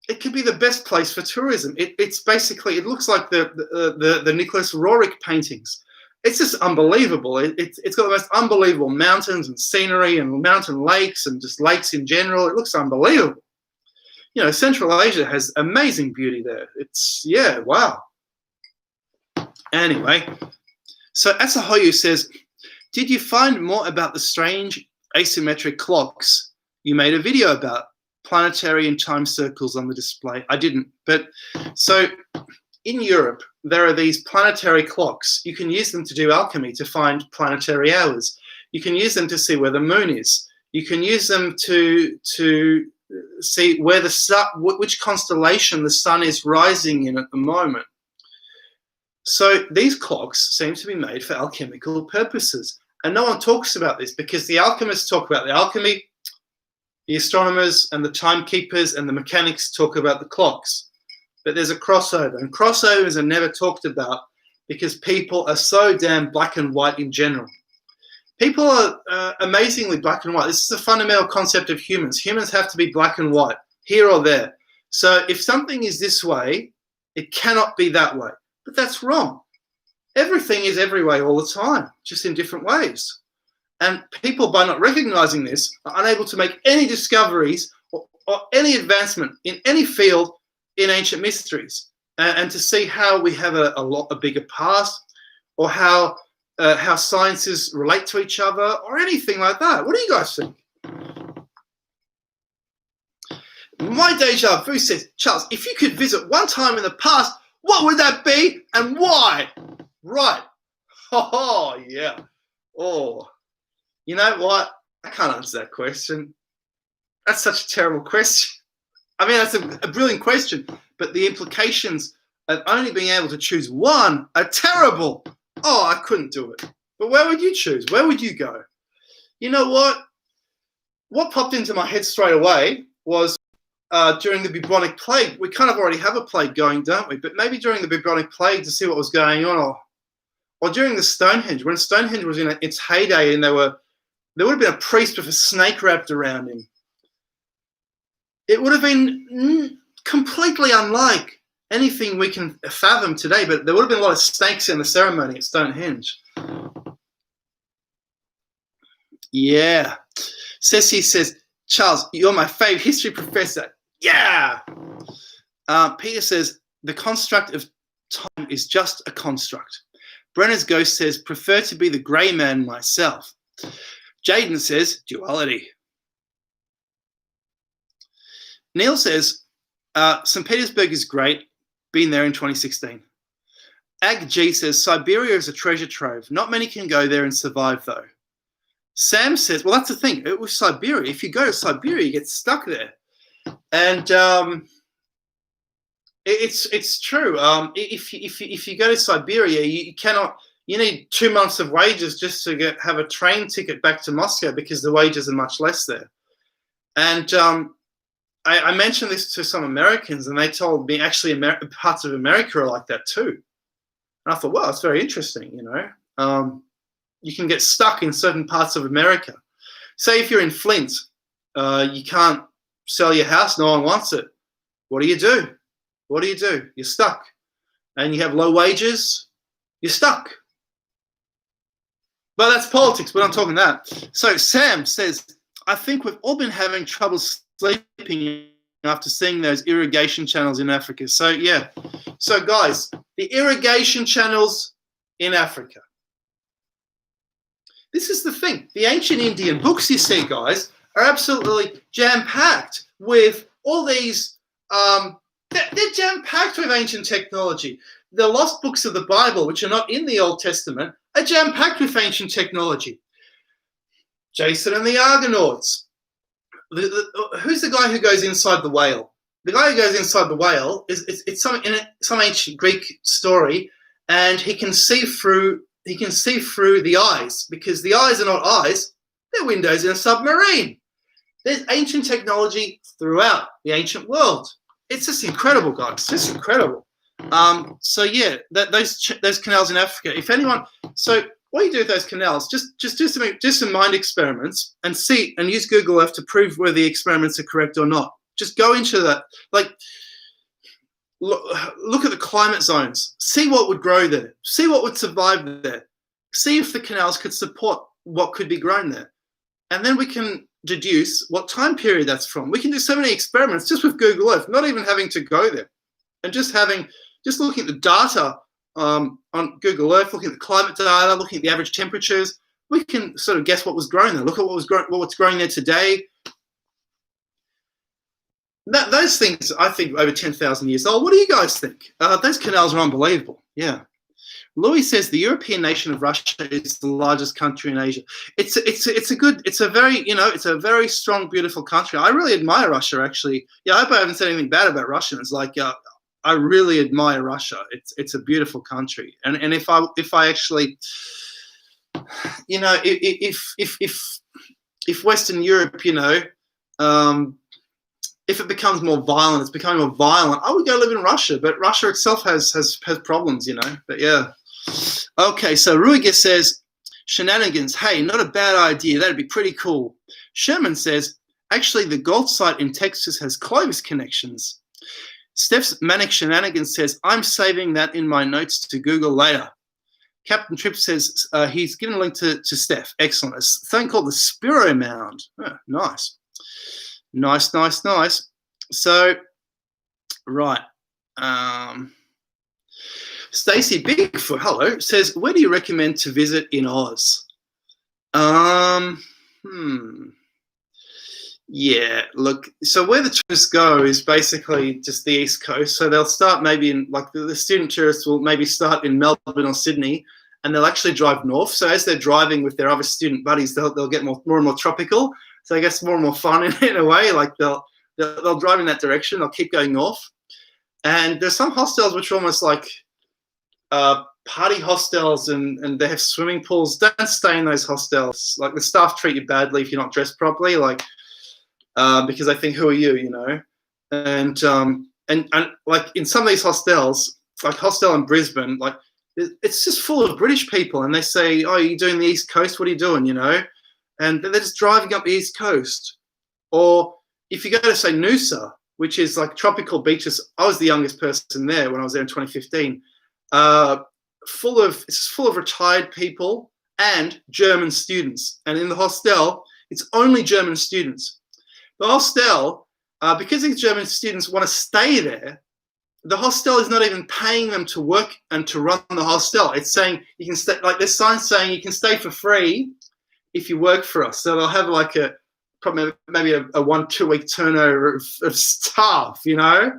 Speaker 1: it could be the best place for tourism. It's basically, it looks like the Nicholas Roerich paintings. It's just unbelievable. It's got the most unbelievable mountains and scenery and mountain lakes and just lakes in general. It looks unbelievable. You know, Central Asia has amazing beauty there. Yeah, wow. Anyway, so Asahoyu says, did you find more about the strange asymmetric clocks you made a video about? Planetary and time circles on the display. I didn't, but so in Europe, there are these planetary clocks. You can use them to do alchemy, to find planetary hours. You can use them to see where the moon is. You can use them to see where the sun, which constellation the sun is rising in at the moment. So these clocks seem to be made for alchemical purposes. And no one talks about this because the alchemists talk about the alchemy, the astronomers and the timekeepers and the mechanics talk about the clocks. But there's a crossover, and crossovers are never talked about because people are so damn black and white in general. People are amazingly black and white. This is a fundamental concept of humans. Humans have to be black and white, here or there. So if something is this way, it cannot be that way. But that's wrong. Everything is every way all the time, just in different ways. And people, by not recognizing this, are unable to make any discoveries or any advancement in any field in ancient mysteries, and to see how we have a bigger past, or how sciences relate to each other, or anything like that. What do you guys think? My deja vu says, Charles, if you could visit one time in the past, what would that be and why? Right. Oh, yeah. Oh. You know what? I can't answer that question. That's such a terrible question. I mean, that's a brilliant question, but the implications of only being able to choose one are terrible. Oh, I couldn't do it. But where would you choose? Where would you go? You know what? What popped into my head straight away was during the bubonic plague. We kind of already have a plague going, don't we? But maybe during the bubonic plague to see what was going on, or during the Stonehenge, when Stonehenge was in its heyday and there would have been a priest with a snake wrapped around him. It would have been completely unlike anything we can fathom today, but there would have been a lot of snakes in the ceremony at Stonehenge. Yeah. Ceci says, Charles, you're my favorite history professor. Yeah. Peter says, the construct of time is just a construct. Brenner's Ghost says, prefer to be the grey man myself. Jaden says, duality. Neil says, St. Petersburg is great. Been there in 2016. Ag G says, Siberia is a treasure trove. Not many can go there and survive, though. Sam says, well, that's the thing. With Siberia, if you go to Siberia, you get stuck there. And it's true. If you go to Siberia, you cannot. You need 2 months of wages just to have a train ticket back to Moscow because the wages are much less there. And I mentioned this to some Americans, and they told me actually parts of America are like that too. And I thought, well, it's very interesting, you know. you can get stuck in certain parts of America. Say if you're in Flint, you can't sell your house, no one wants it. What do you do? What do you do? You're stuck. And you have low wages, you're stuck. But that's politics, we're not talking that. So Sam says, I think we've all been having trouble sleeping after seeing those irrigation channels in Africa. So yeah, so guys, the irrigation channels in Africa. This is the thing. The ancient Indian books, you see, guys, are absolutely jam-packed with all these, they're jam-packed with ancient technology. The lost books of the Bible, which are not in the Old Testament, are jam-packed with ancient technology. Jason and the Argonauts. Who's the guy who goes inside the whale? The guy who goes inside the whale it's some ancient Greek story, and he can see through the eyes, because the eyes are not eyes, they're windows in a submarine. There's ancient technology throughout the ancient world. It's just incredible, guys. It's just incredible. So yeah, those canals in Africa. If anyone, so what you do with those canals, just do some mind experiments and see, and use Google Earth to prove whether the experiments are correct or not. Just go into that, like look at the climate zones, see what would grow there, see what would survive there, see if the canals could support what could be grown there, and then we can deduce what time period that's from. We can do so many experiments just with Google Earth, not even having to go there, and just looking at the data on Google Earth, looking at the climate data, looking at the average temperatures, we can sort of guess what was growing there. Look at what's growing there today. Those things, I think, over 10,000 years old. What do you guys think? Those canals are unbelievable. Yeah. Louis says the European nation of Russia is the largest country in Asia. It's a very strong, beautiful country. I really admire Russia, actually. Yeah, I hope I haven't said anything bad about Russians. Like, I really admire Russia. It's a beautiful country. And if I actually, you know, if Western Europe, you know, if it becomes more violent, it's becoming more violent, I would go live in Russia. But Russia itself has problems, you know. But yeah. Okay, so Ruiger says, shenanigans, hey, not a bad idea. That'd be pretty cool. Sherman says, actually, the gold site in Texas has Clovis connections. Steph's Manic Shenanigans says, I'm saving that in my notes to Google later. Captain Tripp says he's given a link to Steph. Excellent. A thing called the Spiro Mound. Oh, nice. Nice. So, right. Stacey Bigfoot, hello, says, where do you recommend to visit in Oz? Yeah, look, so where the tourists go is basically just the East Coast. So they'll start maybe in, like, the student tourists will maybe start in Melbourne or Sydney, and they'll actually drive north. So as they're driving with their other student buddies, they'll get more and more tropical. So I guess more and more fun in a way. Like they'll drive in that direction. They'll keep going north. And there's some hostels which are almost like party hostels, and they have swimming pools. Don't stay in those hostels. Like, the staff treat you badly if you're not dressed properly. Like, because they think, who are you, you know? And like in some of these hostels, like hostel in Brisbane, like it's just full of British people, and they say, oh, you're doing the East Coast, what are you doing, you know? And they're just driving up the East Coast. Or if you go to, say, Noosa, which is like tropical beaches, I was the youngest person there when I was there in 2015, it's full of retired people and German students. And in the hostel, it's only German students. The hostel, because these German students want to stay there, the hostel is not even paying them to work and to run the hostel. It's saying you can stay, like there's signs saying you can stay for free if you work for us. So they'll have like maybe a 1-2 week turnover of staff, you know?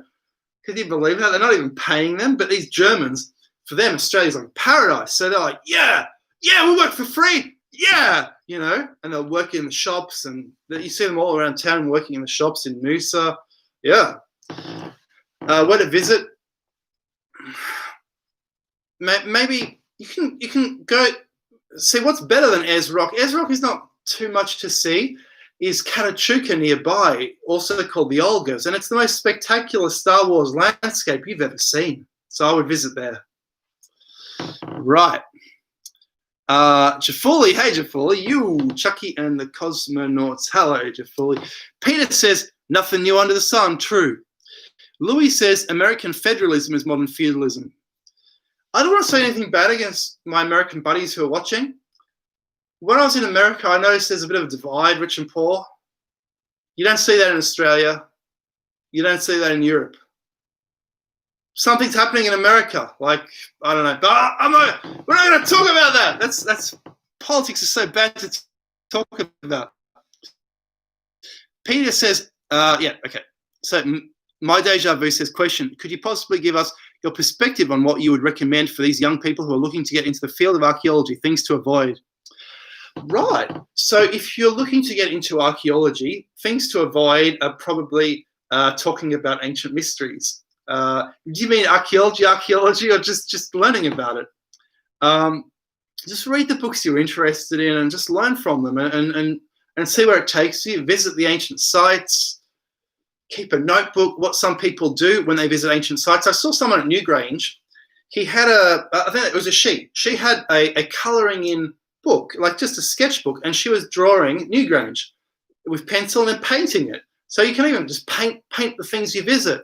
Speaker 1: Could you believe that? They're not even paying them, but these Germans, for them, Australia's like paradise. So they're like, yeah, we'll work for free. Yeah, you know, and they'll work in the shops, and you see them all around town working in the shops in Noosa. Yeah. Where to visit? Maybe you can go see what's better than Ayers Rock. Ayers Rock is not too much to see. Is Katachuka nearby, also called the Olgas, and it's the most spectacular Star Wars landscape you've ever seen. So I would visit there. Right. Jafuli, hey Jafuli, you, Chucky and the Cosmonauts, hello Jafuli. Peter says, nothing new under the sun, true. Louis says, American federalism is modern feudalism. I don't want to say anything bad against my American buddies who are watching. When I was in America, I noticed there's a bit of a divide, rich and poor. You don't see that in Australia. You don't see that in Europe. Something's happening in America, like, I don't know. But we're not going to talk about that. That's politics is so bad to talk about. Peter says, yeah, okay. So my deja vu says, question, could you possibly give us your perspective on what you would recommend for these young people who are looking to get into the field of archaeology, things to avoid? Right. So if you're looking to get into archaeology, things to avoid are probably talking about ancient mysteries. Do you mean archaeology, or just learning about it? Just read the books you're interested in and just learn from them and see where it takes you. Visit the ancient sites. Keep a notebook. What some people do when they visit ancient sites. I saw someone at Newgrange. He had I think it was a sheet. She had a colouring in book, like just a sketchbook, and she was drawing Newgrange with pencil and painting it. So you can even just paint the things you visit.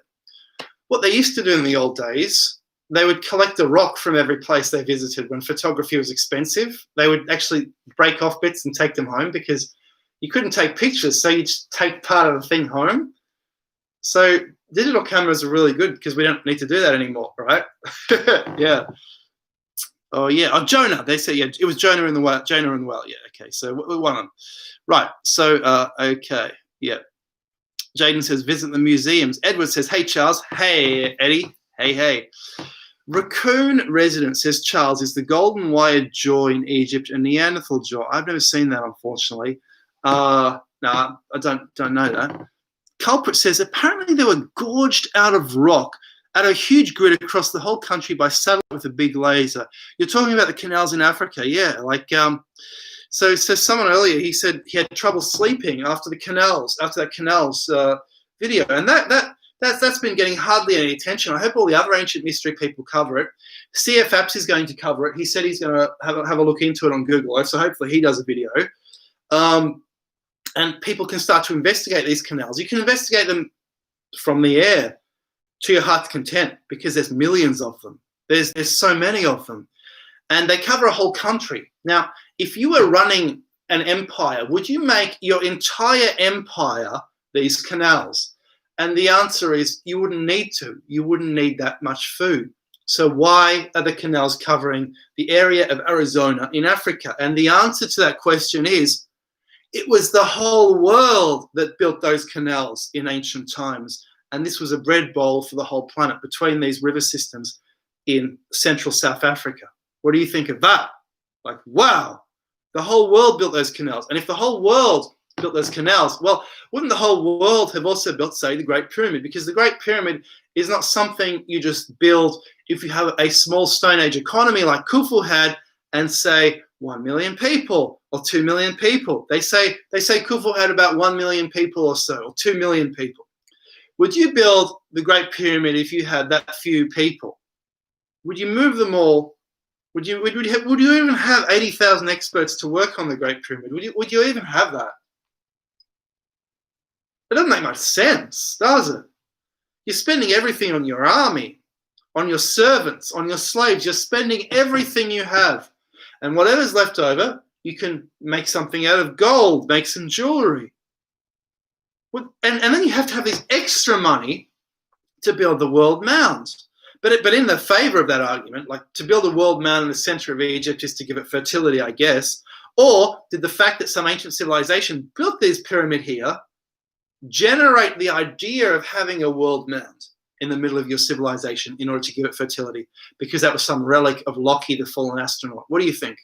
Speaker 1: What they used to do in the old days, they would collect a rock from every place they visited. When photography was expensive, they would actually break off bits and take them home because you couldn't take pictures, so you'd just take part of the thing home. So digital cameras are really good because we don't need to do that anymore, right? Yeah. Oh, yeah. Oh, Jonah. They say, yeah, it was Jonah in the well. Jonah in the well. Yeah, okay. So we won them. Right. So, okay. Yeah. Jaden says, visit the museums. Edward says, hey, Charles. Hey, Eddie. Hey. Raccoon resident says, Charles, is the golden wired jaw in Egypt a Neanderthal jaw? I've never seen that, unfortunately. No, I don't know that. Culprit says, apparently they were gorged out of rock at a huge grid across the whole country by satellite with a big laser. You're talking about the canals in Africa, yeah. Like, so someone earlier, he said he had trouble sleeping after that canals video, and that's been getting hardly any attention. I hope all the other ancient mystery people cover it. CF Apps is going to cover it. He said he's going to have a look into it on Google, so hopefully he does a video. And people can start to investigate these canals. You can investigate them from the air to your heart's content because there's millions of them. There's so many of them. And they cover a whole country. Now, if you were running an empire, would you make your entire empire these canals? And the answer is you wouldn't need to. You wouldn't need that much food. So why are the canals covering the area of Arizona in Africa? And the answer to that question is it was the whole world that built those canals in ancient times. And this was a bread bowl for the whole planet between these river systems in central South Africa. What do you think of that? Like, wow, the whole world built those canals. And if the whole world built those canals, well, wouldn't the whole world have also built, say, the Great Pyramid? Because the Great Pyramid is not something you just build if you have a small Stone Age economy like Khufu had and say 1 million people or 2 million people. They say Khufu had about 1 million people or so, or 2 million people. Would you build the Great Pyramid if you had that few people? Would you move them all? Would you even have 80,000 experts to work on the Great Pyramid? Would you even have that? It doesn't make much sense, does it? You're spending everything on your army, on your servants, on your slaves. You're spending everything you have. And whatever's left over, you can make something out of gold, make some jewelry. And then you have to have this extra money to build the world mounds. But in the favor of that argument, like to build a world mound in the center of Egypt is to give it fertility, I guess. Or did the fact that some ancient civilization built this pyramid here generate the idea of having a world mound in the middle of your civilization in order to give it fertility? Because that was some relic of Loki, the fallen astronaut. What do you think?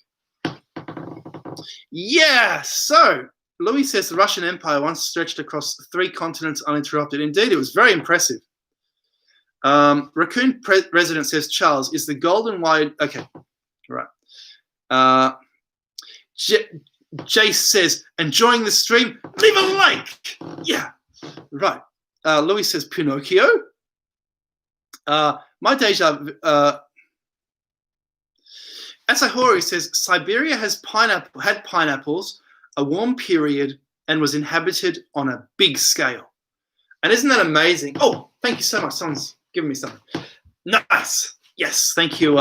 Speaker 1: Yeah, so Louis says the Russian Empire once stretched across 3 continents uninterrupted. Indeed, it was very impressive. Raccoon resident says, Charles, is the golden wide... Okay, right. Jace says, enjoying the stream? Leave a like! Yeah, right. Louis says, Pinocchio? My deja... Asahori says Siberia had pineapples, a warm period, and was inhabited on a big scale. And isn't that amazing? Oh, thank you so much. Someone's giving me something. Nice. Yes, thank you.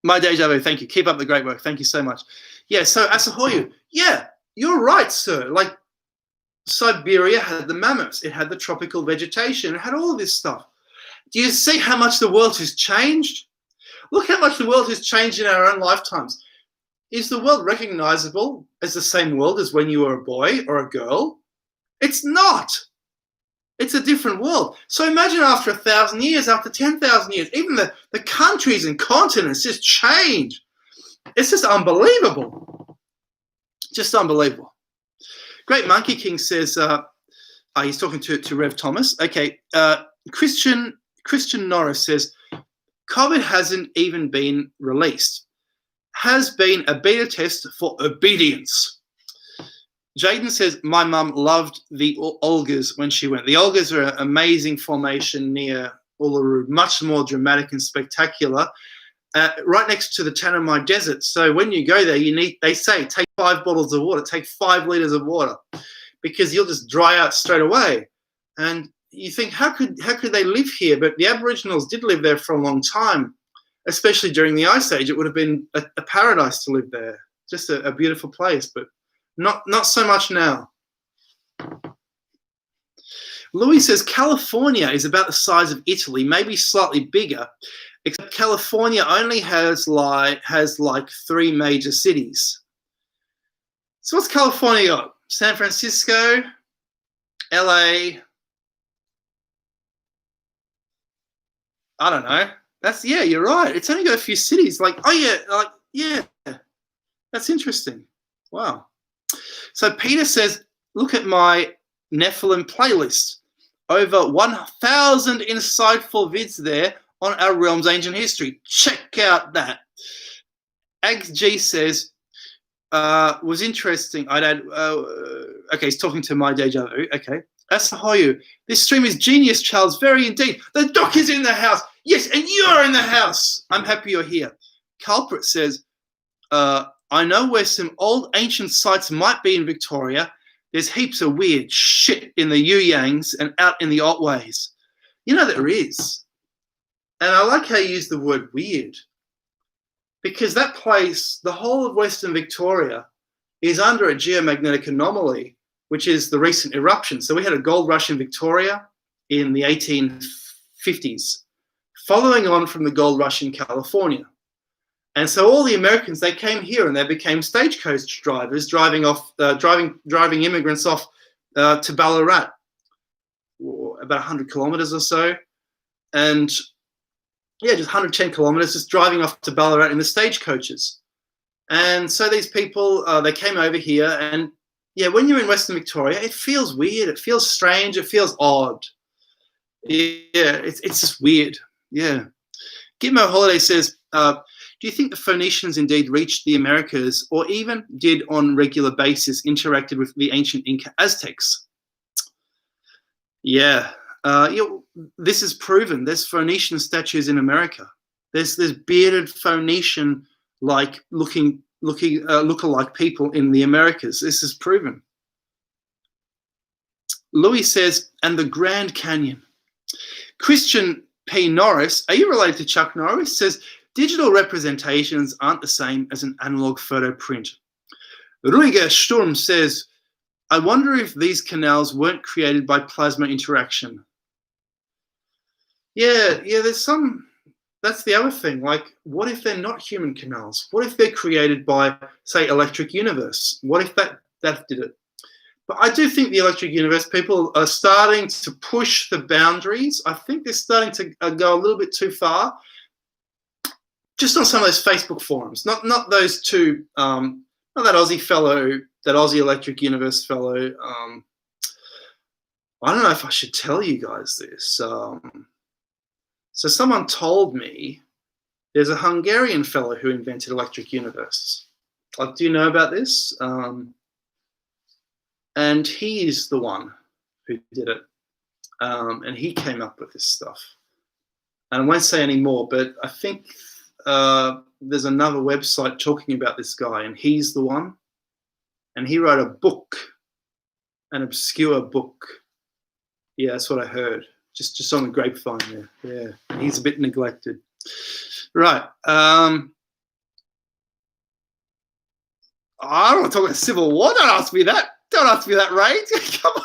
Speaker 1: My deja vu, thank you. Keep up the great work. Thank you so much. Yeah, so Asahoyu, yeah, you're right, sir. Like, Siberia had the mammoths. It had the tropical vegetation. It had all of this stuff. Do you see how much the world has changed? Look how much the world has changed in our own lifetimes. Is the world recognizable as the same world as when you were a boy or a girl? It's not. It's a different world. So imagine after 1,000 years, after 10,000 years, even the countries and continents just change. It's just unbelievable. Just unbelievable. Great Monkey King says, he's talking to Rev Thomas. Okay, Christian Norris says, COVID hasn't even been released. Has been a beta test for obedience. Jaden says, my mum loved the Olgas when she went. The Olgas are an amazing formation near Uluru, much more dramatic and spectacular, right next to the Tanami Desert. So when you go there, they say, take 5 bottles of water, take 5 liters of water, because you'll just dry out straight away. And you think, how could they live here? But the Aboriginals did live there for a long time, especially during the Ice Age. It would have been a paradise to live there, just a beautiful place, but not so much now. Louis says California is about the size of Italy, maybe slightly bigger, except California only has like 3 major cities. So what's California got? San Francisco, LA. I don't know. Yeah, you're right. It's only got a few cities. Yeah. That's interesting. Wow. So Peter says, look at my Nephilim playlist. Over 1,000 insightful vids there on our realm's ancient history. Check out that. Ags G says, was interesting. I'd add, okay, he's talking to my deja vu. Okay. Asahoyu, this stream is genius, Charles. Very indeed. The doc is in the house. Yes, and you're in the house. I'm happy you're here. Culprit says, I know where some old ancient sites might be in Victoria. There's heaps of weird shit in the Yuyangs and out in the Otways. You know, there is. And I like how you use the word weird, because that place, the whole of Western Victoria, is under a geomagnetic anomaly, which is the recent eruption. So we had a gold rush in Victoria in the 1850s, following on from the gold rush in California. And so all the Americans, they came here and they became stagecoach drivers, driving immigrants off to Ballarat, about 100 kilometers or so. And yeah, just 110 kilometers, just driving off to Ballarat in the stagecoaches. And so these people, they came over here, and yeah, when you're in Western Victoria, it feels weird. It feels strange. It feels odd. Yeah, it's just weird. Yeah. Gitmo Holiday says, do you think the Phoenicians indeed reached the Americas, or even did on regular basis interacted with the ancient Inca Aztecs? Yeah. This is proven. There's Phoenician statues in America. There's bearded Phoenician lookalike people in the Americas. This is proven. Louis says, and the Grand Canyon. Christian P. Norris, are you related to Chuck Norris? Says, digital representations aren't the same as an analog photo print. Ruiger Sturm says, I wonder if these canals weren't created by plasma interaction. Yeah, there's some, that's the other thing. Like, what if they're not human canals? What if they're created by, say, Electric Universe? What if that did it? But I do think the Electric Universe, people are starting to push the boundaries. I think they're starting to go a little bit too far. Just on some of those Facebook forums, not those two, not that Aussie fellow, that Aussie Electric Universe fellow. I don't know if I should tell you guys this. So someone told me there's a Hungarian fellow who invented Electric Universe. Like, do you know about this? And he's the one who did it. And he came up with this stuff. And I won't say any more, but I think there's another website talking about this guy, and he's the one. And he wrote a book, an obscure book. Yeah, that's what I heard. Just on the grapevine there. Yeah, he's a bit neglected. Right. I don't want to talk about civil war. Don't ask me that. Don't ask me that, Ray. Come on.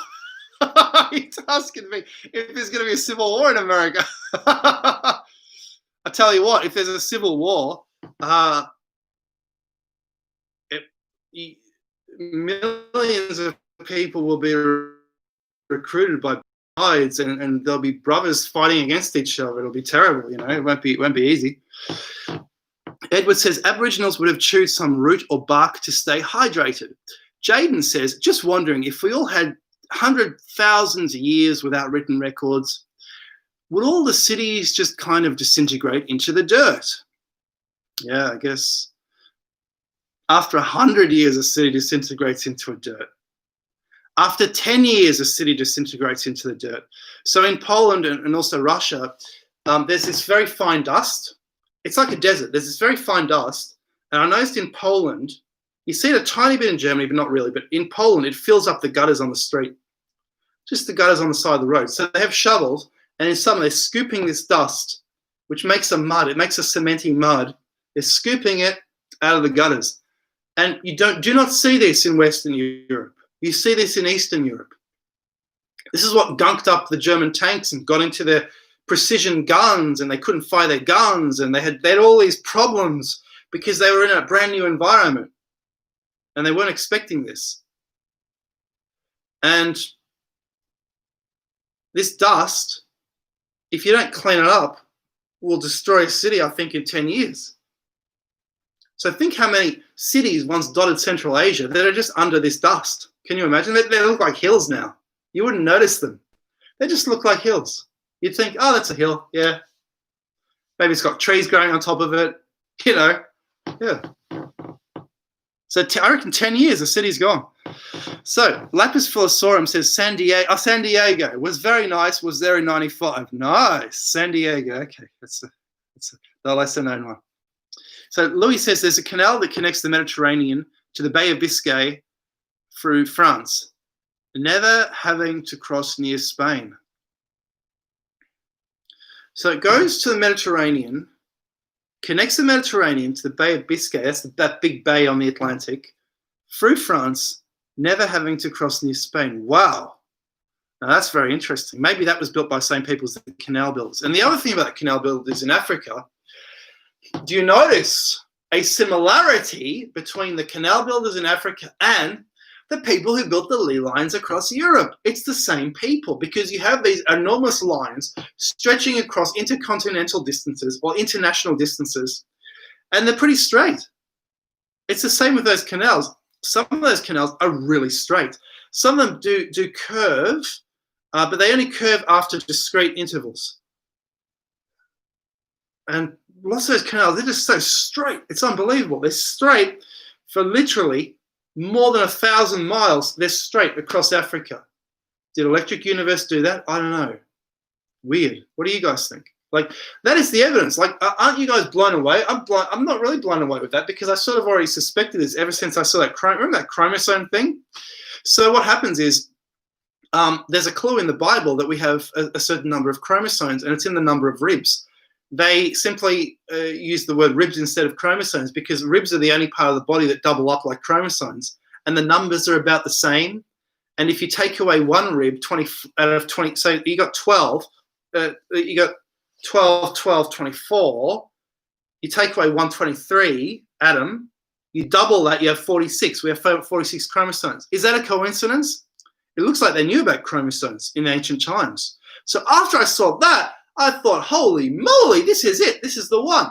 Speaker 1: He's asking me if there's going to be a civil war in America. I tell you what, if there's a civil war, millions of people will be recruited by sides, and there'll be brothers fighting against each other. It'll be terrible, you know. It won't be easy. Edward says Aboriginals would have chewed some root or bark to stay hydrated. Jaden says, just wondering if we all had 100,000 years without written records, would all the cities just kind of disintegrate into the dirt? Yeah, I guess after 100 years, a city disintegrates into a dirt. After 10 years, a city disintegrates into the dirt. So in Poland and also Russia, there's this very fine dust. It's like a desert. There's this very fine dust. And I noticed in Poland, you see it a tiny bit in Germany, but not really. But in Poland, it fills up the gutters on the street, just the gutters on the side of the road. So they have shovels, and in summer they're scooping this dust, which makes a mud. It makes a cementy mud. They're scooping it out of the gutters. And you do not see this in Western Europe. You see this in Eastern Europe. This is what gunked up the German tanks and got into their precision guns, and they couldn't fire their guns, and they had all these problems because they were in a brand new environment and they weren't expecting this. And this dust, if you don't clean it up, will destroy a city, I think, in 10 years. So think how many cities once dotted Central Asia that are just under this dust. Can you imagine? They look like hills now. You wouldn't notice them. They just look like hills. You'd think, oh, that's a hill. Yeah. Maybe it's got trees growing on top of it. You know. Yeah. So I reckon 10 years, the city's gone. So Lapis Philosaurum says San Diego was very nice. Was there in 95. Nice. San Diego. Okay. That's the lesser known one. So Louis says there's a canal that connects the Mediterranean to the Bay of Biscay through France, never having to cross near Spain. So it goes to the Mediterranean, connects the Mediterranean to the Bay of Biscay, that's that big bay on the Atlantic, through France, never having to cross near Spain. Wow. Now that's very interesting. Maybe that was built by the same people as the canal builders. And the other thing about the canal builders in Africa, do you notice a similarity between the canal builders in Africa and the people who built the ley lines across Europe? It's the same people, because you have these enormous lines stretching across intercontinental distances or international distances, and they're pretty straight. It's the same with those canals. Some of those canals are really straight. Some of them do curve, but they only curve after discrete intervals. And lots of those canals, they're just so straight. It's unbelievable. They're straight for literally more than 1,000 miles. They're straight across Africa. Did Electric Universe do that? I don't know. Weird. What do you guys think? Like, that is the evidence. Like, aren't you guys blown away? I'm not really blown away with that, because I sort of already suspected this ever since I saw that. Remember that chromosome thing? So what happens is there's a clue in the Bible that we have a certain number of chromosomes, and it's in the number of ribs. They simply use the word ribs instead of chromosomes, because ribs are the only part of the body that double up like chromosomes, and the numbers are about the same. And if you take away one rib, 20 out of 20, so you got 12, you got 12, 12, 24. You take away 123 atom, you double that, you have 46. We have 46 chromosomes. Is that a coincidence? It looks like they knew about chromosomes in ancient times. So after I saw that, I thought, holy moly, this is it. This is the one.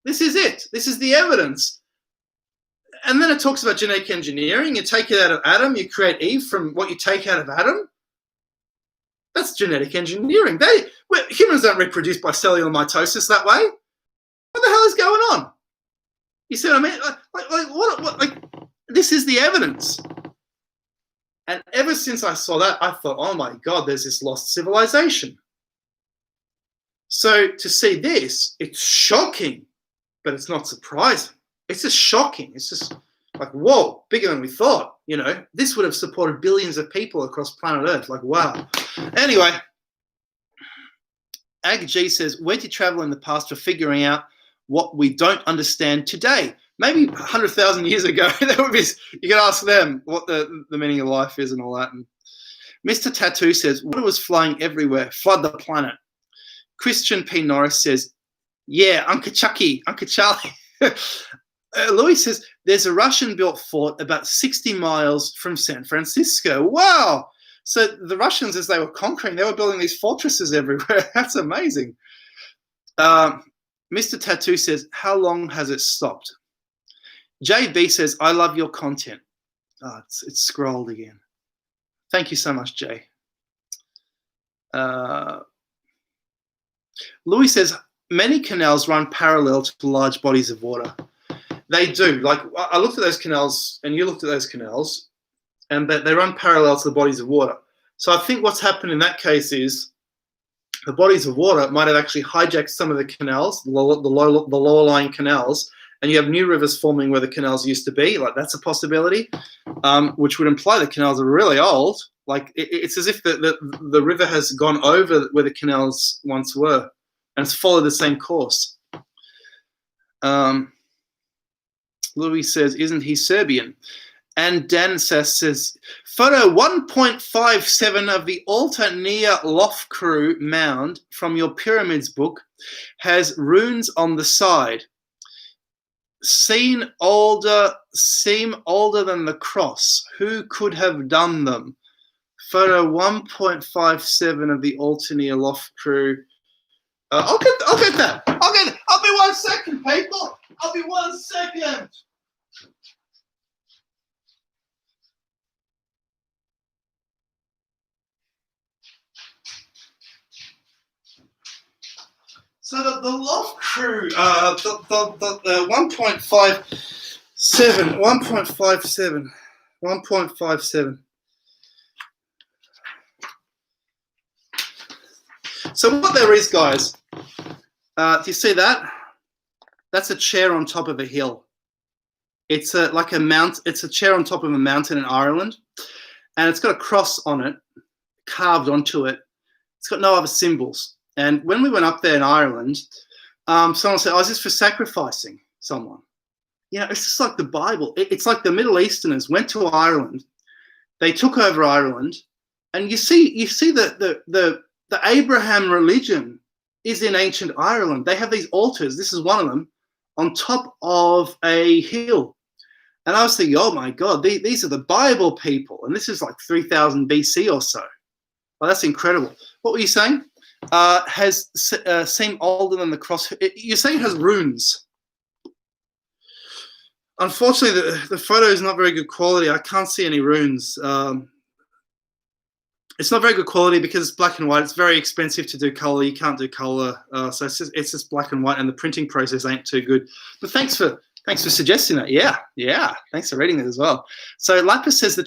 Speaker 1: This is it. This is the evidence. And then it talks about genetic engineering. You take it out of Adam, you create Eve from what you take out of Adam. That's genetic engineering. Humans don't reproduce by cellular mitosis that way. What the hell is going on? You see what I mean? Like, this is the evidence. And ever since I saw that, I thought, oh my God, there's this lost civilization. So to see this, it's shocking. but it's not surprising. It's just shocking. It's just like, whoa, bigger than we thought. You know, this would have supported billions of people across planet Earth. Like, wow. Anyway, AgG says, where do you travel in the past for figuring out what we don't understand today? Maybe 100,000 years ago, that would be, you can ask them what the meaning of life is and all that. And Mr. Tattoo says, water was flying everywhere, flood the planet. Christian P. Norris says, yeah, Uncle Chucky, Uncle Charlie. Louis says, there's a Russian-built fort about 60 miles from San Francisco. Wow. So the Russians, as they were conquering, they were building these fortresses everywhere. That's amazing. Mr. Tattoo says, how long has it stopped? JB says, I love your content. Oh, it's scrolled again. Thank you so much, Jay. Louis says, many canals run parallel to large bodies of water. They do. Like, I looked at those canals, and you looked at those canals, and they run parallel to the bodies of water. So I think what's happened in that case is the bodies of water might have actually hijacked some of the canals, the lower lying canals, and you have new rivers forming where the canals used to be. Like, that's a possibility, which would imply the canals are really old. Like, it's as if the river has gone over where the canals once were, and it's followed the same course. Louis says, isn't he Serbian? And Dan says, photo 1.57 of the altar near Lofcrew Mound from your pyramids book has runes on the side. Seem older than the cross. Who could have done them? Photo 1.57 of the altar near Lofcrew. I'll get that. I'll be 1 second, people. I'll be 1 second. So the Lofcrew, the 1.57. So what there is, guys, do you see that? That's a chair on top of a hill. It's like a mount. It's a chair on top of a mountain in Ireland, and it's got a cross on it, carved onto it. It's got no other symbols. And when we went up there in Ireland, someone said, "Oh, is this for sacrificing someone?" You know, it's just like the Bible. It's like the Middle Easterners went to Ireland, they took over Ireland, and you see the Abraham religion is in ancient Ireland. They have these altars. This is one of them, on top of a hill. And I was thinking, oh my God, these are the Bible people, and this is like 3000 BC or so. Well, that's incredible. What were you saying? Has seem older than the cross. You're saying it has runes. Unfortunately, the photo is not very good quality. I can't see any runes. It's not very good quality because it's black and white. It's very expensive to do color. You can't do color, so it's just black and white, and the printing process ain't too good. But thanks for suggesting that. Yeah. Thanks for reading it as well. So Lapis says the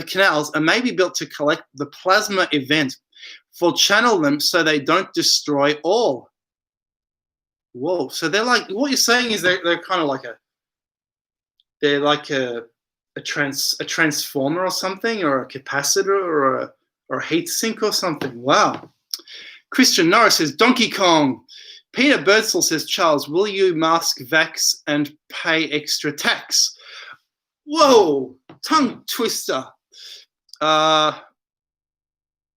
Speaker 1: canals are maybe built to collect the plasma event. For channel them so they don't destroy all. Whoa! So they're like, what you're saying is they're kind of like a transformer or something, or a capacitor, or a heat sink or something. Wow. Christian Norris says Donkey Kong. Peter Birdsall says, Charles, will you mask vax and pay extra tax? Whoa! Tongue twister.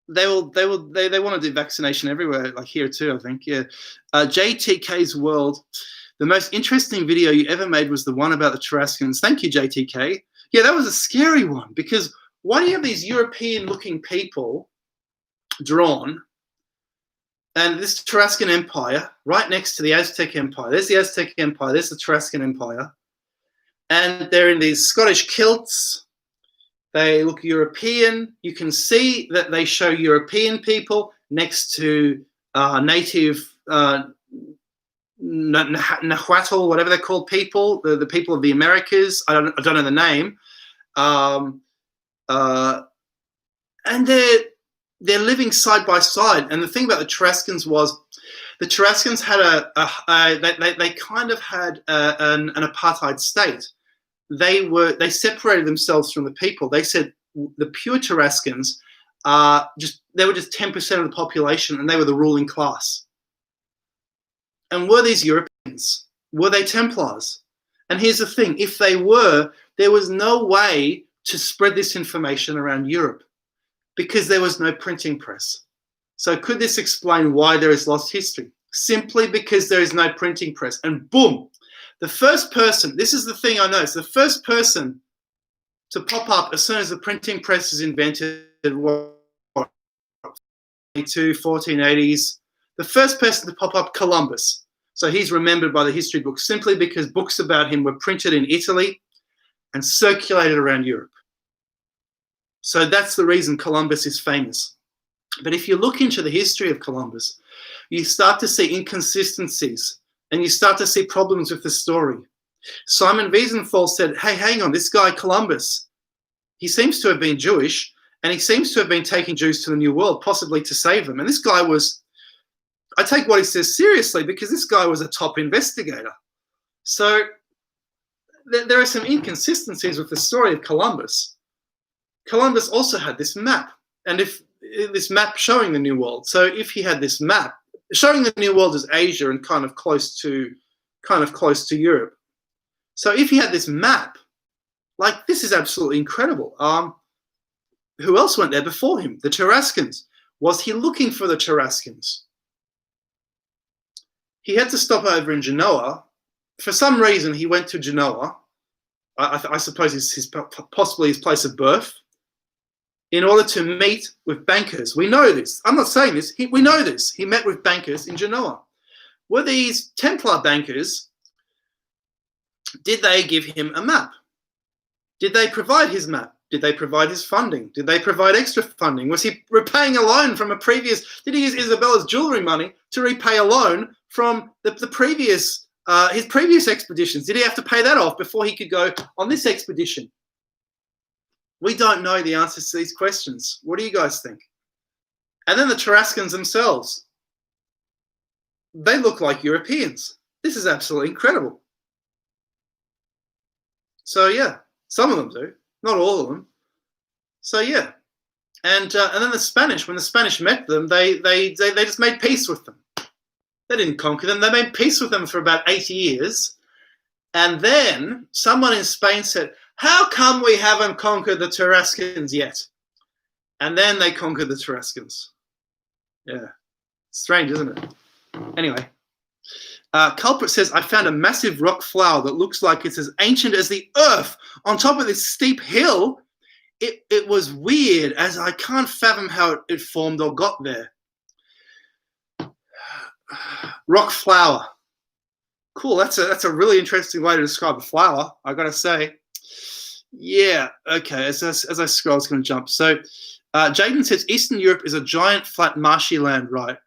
Speaker 1: They want to do vaccination everywhere, like here too, I think. Yeah. JTK's World. The most interesting video you ever made was the one about the Tarascans. Thank you, JTK. Yeah, that was a scary one, because why do you have these European-looking people drawn, and this Tarascan Empire right next to the Aztec Empire? There's the Aztec Empire. There's the Tarascan Empire, and they're in these Scottish kilts. They look European. You can see that they show European people next to native Nahuatl, whatever they're called, people, the people of the Americas. I don't know the name. And they're living side by side. And the thing about the Tarascans was the Tarascans had they kind of had an apartheid state. They separated themselves from the people. They said the pure Tarascans they were just 10% of the population, and they were the ruling class. And were these Europeans? Were they Templars? And here's the thing: if they were, there was no way to spread this information around Europe because there was no printing press. So could this explain why there is lost history? Simply because there is no printing press. And boom, the first person, this is the thing I noticed, the first person to pop up as soon as the printing press is invented, 1480s, the first person to pop up, Columbus. So he's remembered by the history books simply because books about him were printed in Italy and circulated around Europe. So that's the reason Columbus is famous. But if you look into the history of Columbus, you start to see inconsistencies and you start to see problems with the story. Simon Wiesenthal said, hey, hang on, this guy Columbus, he seems to have been Jewish and he seems to have been taking Jews to the New World, possibly to save them. And this guy was, I take what he says seriously because this guy was a top investigator. So there are some inconsistencies with the story of Columbus. Columbus also had this map, and if this map showing the New World. So if he had this map showing the New World as Asia and kind of close to Europe. So if he had this map, like, this is absolutely incredible. Who else went there before him? The Tarascans. Was he looking for the Tarascans? He had to stop over in Genoa. For some reason, he went to Genoa. I suppose it's possibly his place of birth, in order to meet with bankers. We know this. I'm not saying this. We know this. He met with bankers in Genoa. Were these Templar bankers, did they give him a map? Did they provide his map? Did they provide his funding? Did they provide extra funding? Was he repaying a loan from a previous... Did he use Isabella's jewelry money to repay a loan from the previous... his previous expeditions? Did he have to pay that off before he could go on this expedition? We don't know the answers to these questions. What do you guys think? And then the Tarascans themselves. They look like Europeans. This is absolutely incredible. So yeah, some of them do, not all of them. So yeah, and then the Spanish. When the Spanish met them, they just made peace with them. They didn't conquer them. They made peace with them for about 80 years, and then someone in Spain said, how come we haven't conquered the Tarascans yet? And then they conquered the Tarascans. Yeah. Strange, isn't it? Anyway. Culprit says, I found a massive rock flower that looks like it's as ancient as the earth on top of this steep hill. It was weird, as I can't fathom how it formed or got there. Rock flower. Cool. That's a really interesting way to describe a flower, I got to say. Yeah, okay, as I scroll, it's going to jump. So Jaden says, Eastern Europe is a giant, flat, marshy land, right?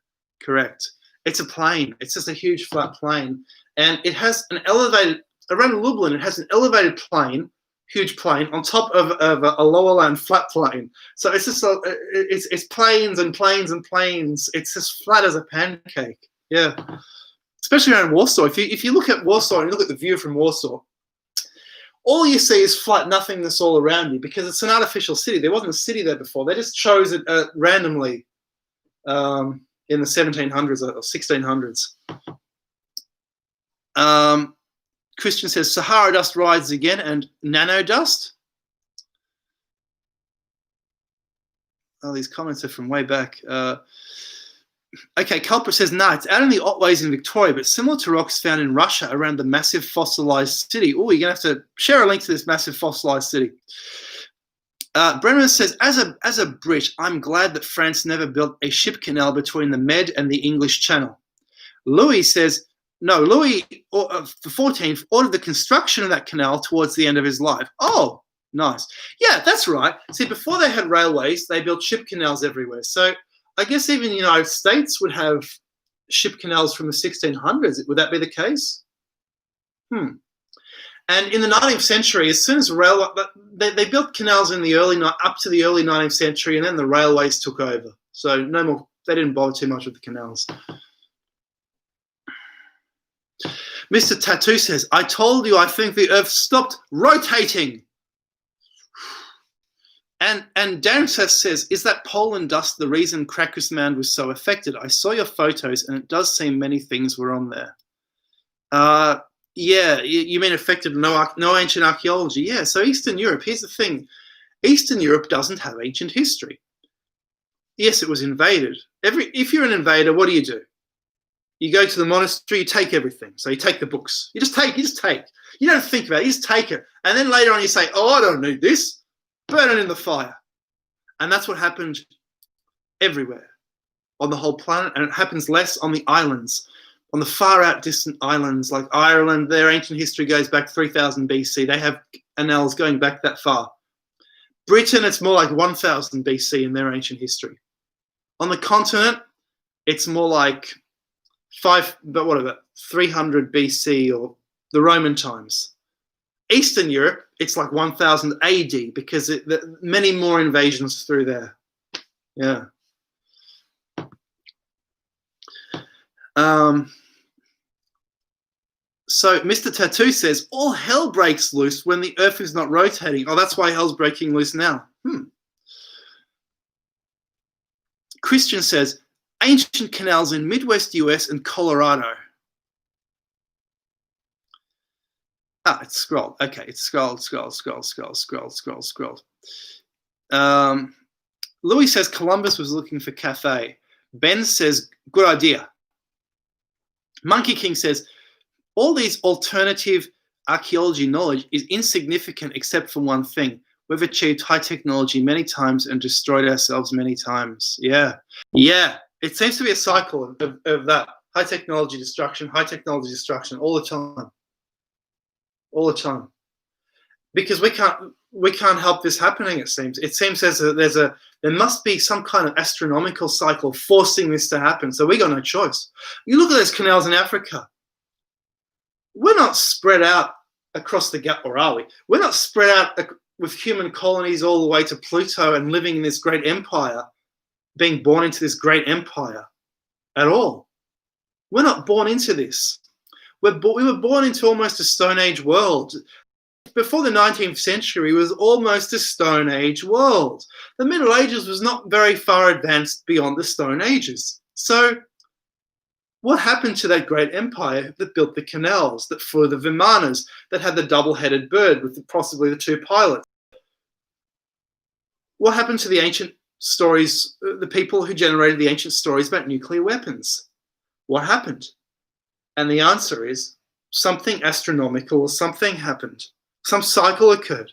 Speaker 1: Correct. It's a plain. It's just a huge, flat plain. And it has an elevated, around Lublin, it has an elevated plain, huge plain, on top of a lower land, flat plain. So it's just, it's plains and plains and plains. It's as flat as a pancake. Yeah. Especially around Warsaw. If you look at Warsaw and you look at the view from Warsaw, all you see is flat nothingness all around you because it's an artificial city. There wasn't a city there before. They just chose it randomly in the 1700s or 1600s. Christian says, Sahara dust rises again and nano dust. Oh, these comments are from way back. Okay, Culprit says, no, it's out in the Otways in Victoria, but similar to rocks found in Russia around the massive fossilized city. Oh, you're going to have to share a link to this massive fossilized city. Brennan says, as a Brit, I'm glad that France never built a ship canal between the Med and the English Channel. Louis says, no, Louis the 14th ordered the construction of that canal towards the end of his life. Oh, nice. Yeah, that's right. See, before they had railways, they built ship canals everywhere. So I guess even the United States would have ship canals from the 1600s. Would that be the case? And in the 19th century, as soon as they built canals in the up to the early 19th century, and then the railways took over. So no more. They didn't bother too much with the canals. Mr. Tattoo says, I told you I think the Earth stopped rotating. And Darren says, is that pollen dust the reason Cracker's Mound was so affected? I saw your photos and it does seem many things were on there. Yeah, you mean affected no ancient archaeology? Yeah, so Eastern Europe, here's the thing. Eastern Europe doesn't have ancient history. Yes, it was invaded. If you're an invader, what do? You go to the monastery, you take everything. So you take the books. You just take. You don't think about it, you just take it. And then later on you say, oh, I don't need this. Burn it in the fire. And that's what happened everywhere on the whole planet. And it happens less on the islands, on the far out distant islands like Ireland. Their ancient history goes back 3000 BC. They have canals going back that far. Britain, it's more like 1000 BC in their ancient history. On the continent, it's more like 300 BC or the Roman times. Eastern Europe, it's like 1000 AD because many more invasions through there. Yeah. So Mr. Tattoo says, all hell breaks loose when the Earth is not rotating. Oh, that's why hell's breaking loose now. Christian says, ancient canals in Midwest US and Colorado. It's scrolled. Okay, it's scrolled. Louis says Columbus was looking for Cathay. Ben says, good idea. Monkey King says, all these alternative archaeology knowledge is insignificant except for one thing. We've achieved high technology many times and destroyed ourselves many times. Yeah. It seems to be a cycle of that. High technology destruction all the time. All the time. Because we can't help this happening, it seems. It seems as there must be some kind of astronomical cycle forcing this to happen. So we got no choice. You look at those canals in Africa. We're not spread out across the gap, or are we? We're not spread out with human colonies all the way to Pluto and living in this great empire, being born into this great empire at all. We're not born into this. We were born into almost a Stone Age world. Before the 19th century was almost a Stone Age world. The Middle Ages was not very far advanced beyond the Stone Ages. So what happened to that great empire that built the canals, that flew the Vimanas, that had the double-headed bird with possibly the two pilots? What happened to the ancient stories, the people who generated the ancient stories about nuclear weapons? What happened? And the answer is something astronomical or something happened. Some cycle occurred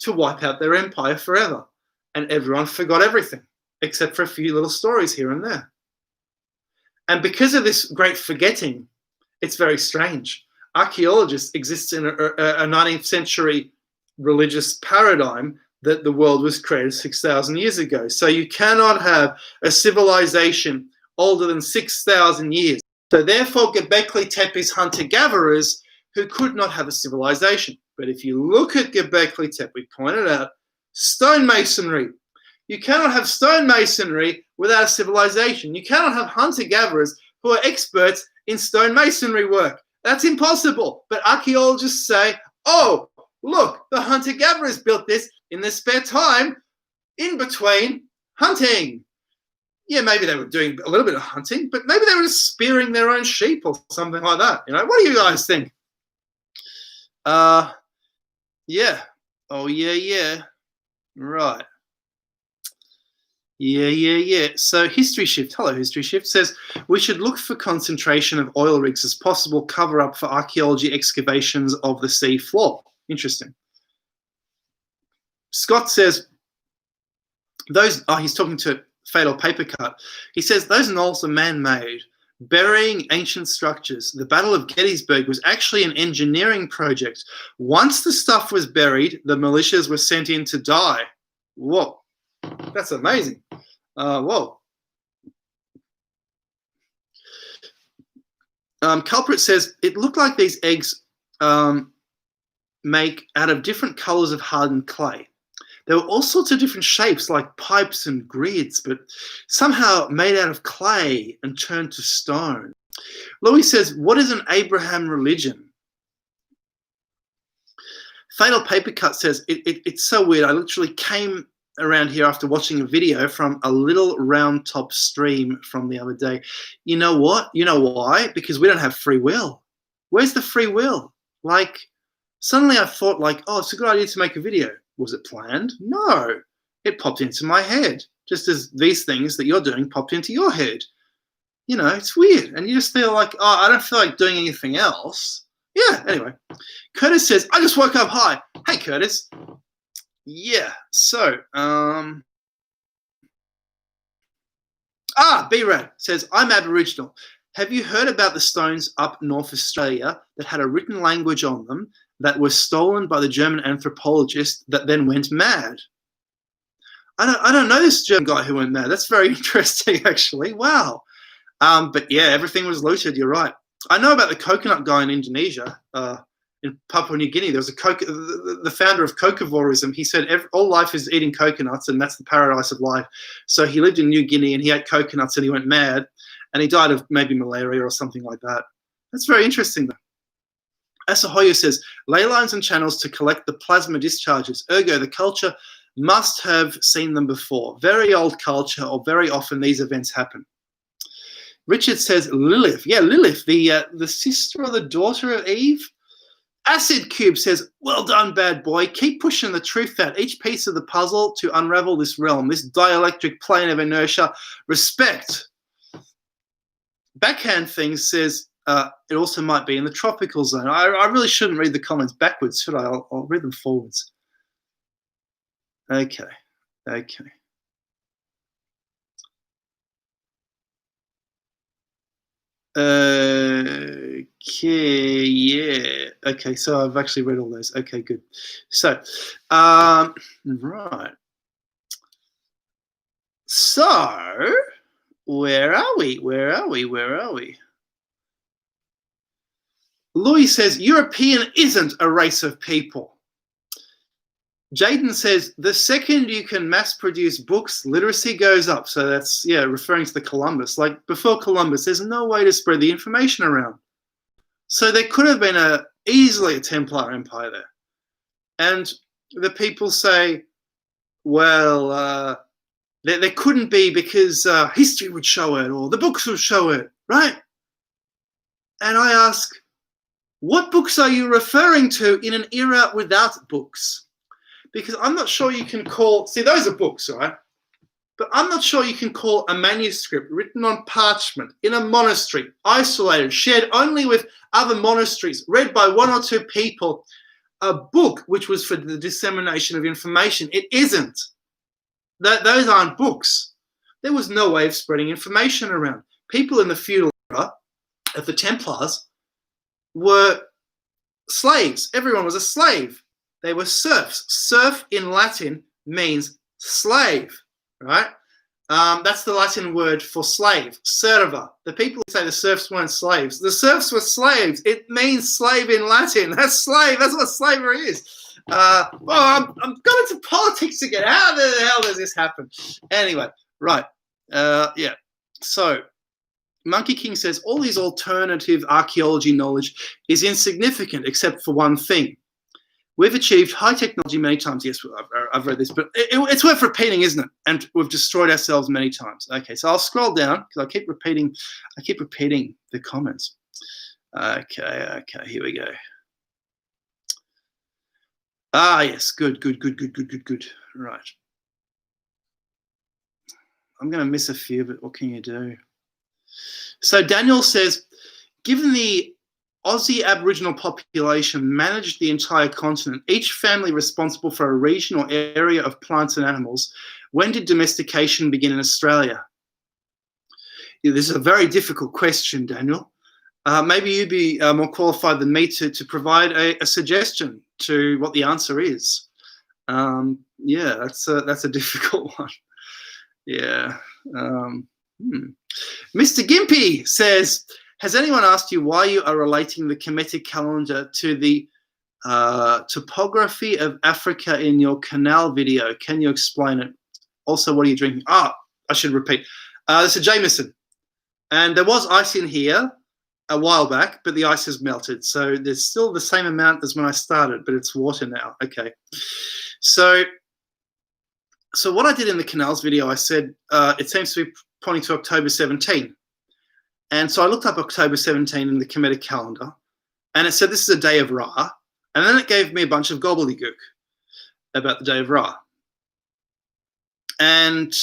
Speaker 1: to wipe out their empire forever. And everyone forgot everything, except for a few little stories here and there. And because of this great forgetting, it's very strange. Archaeologists exist in a 19th century religious paradigm that the world was created 6,000 years ago. So you cannot have a civilization older than 6,000 years. So therefore, Göbekli Tepe's hunter-gatherers who could not have a civilization. But if you look at Göbekli Tepe, we pointed out, stonemasonry. You cannot have stonemasonry without a civilization. You cannot have hunter-gatherers who are experts in stonemasonry work. That's impossible. But archaeologists say, oh, look, the hunter-gatherers built this in their spare time in between hunting. Yeah, maybe they were doing a little bit of hunting, but maybe they were just spearing their own sheep or something like that. You know, what do you guys think? Yeah. Oh, yeah. Right. Yeah. So History Shift, hello History Shift, says we should look for concentration of oil rigs as possible cover-up for archaeology excavations of the sea floor. Interesting. Scott says, he's talking to Fatal Paper Cut. He says, those knolls are man-made, burying ancient structures. The Battle of Gettysburg was actually an engineering project. Once the stuff was buried, the militias were sent in to die. Whoa, that's amazing. Whoa. Culprit says, it looked like these eggs make out of different colors of hardened clay. There were all sorts of different shapes like pipes and grids, but somehow made out of clay and turned to stone. Louis says, what is an Abraham religion? Fatal Paper Cut says, it's so weird. I literally came around here after watching a video from a little round top stream from the other day. You know what? You know why? Because we don't have free will. Where's the free will? Like, suddenly I thought, like, oh, it's a good idea to make a video. Was it planned? No. It popped into my head, just as these things that you're doing popped into your head. You know, it's weird. And you just feel like, oh, I don't feel like doing anything else. Yeah, anyway. Curtis says, I just woke up. Hi. Hey, Curtis. Yeah, so, B-Rad says, I'm Aboriginal. Have you heard about the stones up North Australia that had a written language on them that was stolen by the German anthropologist that then went mad? I don't know this German guy who went mad. That's very interesting, actually. Wow. But yeah, everything was looted. You're right. I know about the coconut guy in Indonesia, in Papua New Guinea. There was the founder of cocovorism. He said all life is eating coconuts, and that's the paradise of life. So he lived in New Guinea, and he ate coconuts, and he went mad, and he died of maybe malaria or something like that. That's very interesting, though. Asahoya says, ley lines and channels to collect the plasma discharges. Ergo, the culture must have seen them before. Very old culture, or very often these events happen. Richard says Lilith. Yeah, Lilith, the sister or the daughter of Eve. Acid Cube says, well done, bad boy. Keep pushing the truth out. Each piece of the puzzle to unravel this realm, this dielectric plane of inertia. Respect. Backhand Things says, it also might be in the tropical zone. I really shouldn't read the comments backwards, should I? I'll read them forwards. Okay. Yeah. Okay, so I've actually read all those. Okay, good. So, right. So, where are we? Louis says, European isn't a race of people. Jaden says, the second you can mass produce books, literacy goes up. So that's, yeah, referring to the Columbus. Like before Columbus, there's no way to spread the information around. So there could have been easily a Templar Empire there. And the people say, well, there couldn't be because history would show it or the books would show it, right? And I ask, what books are you referring to in an era without books? Because I'm not sure you can call, see, those are books, right? But I'm not sure you can call a manuscript written on parchment in a monastery, isolated, shared only with other monasteries, read by one or two people, a book which was for the dissemination of information. It isn't. Those aren't books. There was no way of spreading information around. People in the feudal era of the Templars were slaves. Everyone was a slave. They were serfs. Serf in Latin means slave, right? That's the Latin word for slave, serva. The people who say the serfs weren't slaves. The serfs were slaves. It means slave in Latin. That's slave. That's what slavery is. Well, I'm going into politics again. How the hell does this happen? Anyway, right. Yeah. So Monkey King says, all these alternative archaeology knowledge is insignificant except for one thing. We've achieved high technology many times. Yes, I've read this, but it's worth repeating, isn't it? And we've destroyed ourselves many times. Okay, so I'll scroll down because I keep repeating the comments. Okay, here we go. Yes, good. Right. I'm going to miss a few, but what can you do? So Daniel says, given the Aussie Aboriginal population managed the entire continent, each family responsible for a region or area of plants and animals, when did domestication begin in Australia? Yeah, this is a very difficult question, Daniel. Maybe you'd be more qualified than me to provide a suggestion to what the answer is. Yeah, that's a difficult one. Yeah. Mr. Gimpy says, has anyone asked you why you are relating the Kemetic calendar to the topography of Africa in your canal video? Can you explain it? Also, what are you drinking? I should repeat. This is Jameson. And there was ice in here. a while back, but the ice has melted. So there's still the same amount as when I started, but it's water now. Okay. So what I did in the canals video, I said it seems to be pointing to October 17. And so I looked up October 17 in the Kemetic calendar, and it said this is a day of Ra. And then it gave me a bunch of gobbledygook about the day of Ra. And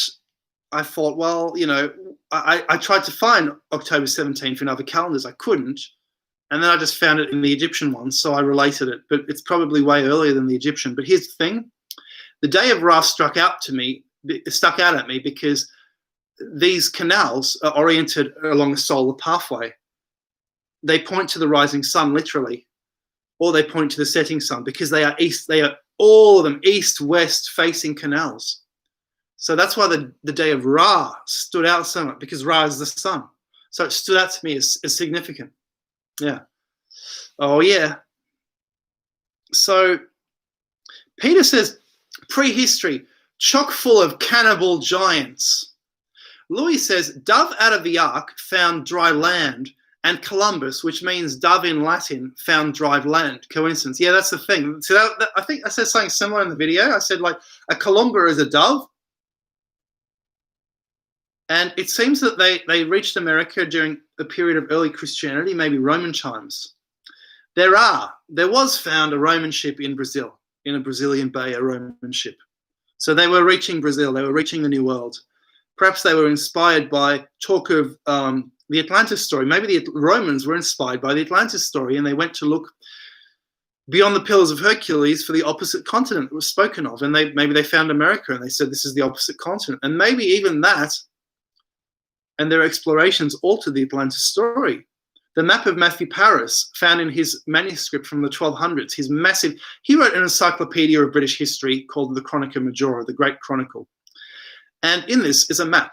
Speaker 1: I thought, well, you know, I tried to find October 17th in other calendars. I couldn't. And then I just found it in the Egyptian one, so I related it. But it's probably way earlier than the Egyptian. But here's the thing. The day of Ra stuck out at me because these canals are oriented along a solar pathway. They point to the rising sun, literally, or they point to the setting sun, because they are all of them east-west facing canals. So that's why the day of Ra stood out so much, because Ra is the sun. So it stood out to me as significant. Yeah. Oh, yeah. So Peter says, prehistory, chock full of cannibal giants. Louis says, dove out of the ark found dry land, and Columbus, which means dove in Latin, found dry land. Coincidence. Yeah, that's the thing. So I think I said something similar in the video. I said, like, a columba is a dove. And it seems that they reached America during a period of early Christianity, maybe Roman times. There was found a Roman ship in Brazil, in a Brazilian bay, a Roman ship. So they were reaching Brazil. They were reaching the New World. Perhaps they were inspired by talk of the Atlantis story. Maybe the Romans were inspired by the Atlantis story, and they went to look beyond the Pillars of Hercules for the opposite continent that was spoken of. And maybe they found America, and they said this is the opposite continent. And maybe even that and their explorations altered the Atlantis story. The map of Matthew Paris, found in his manuscript from the 1200s, he wrote an encyclopedia of British history called the Chronica Majora, the Great Chronicle. And in this is a map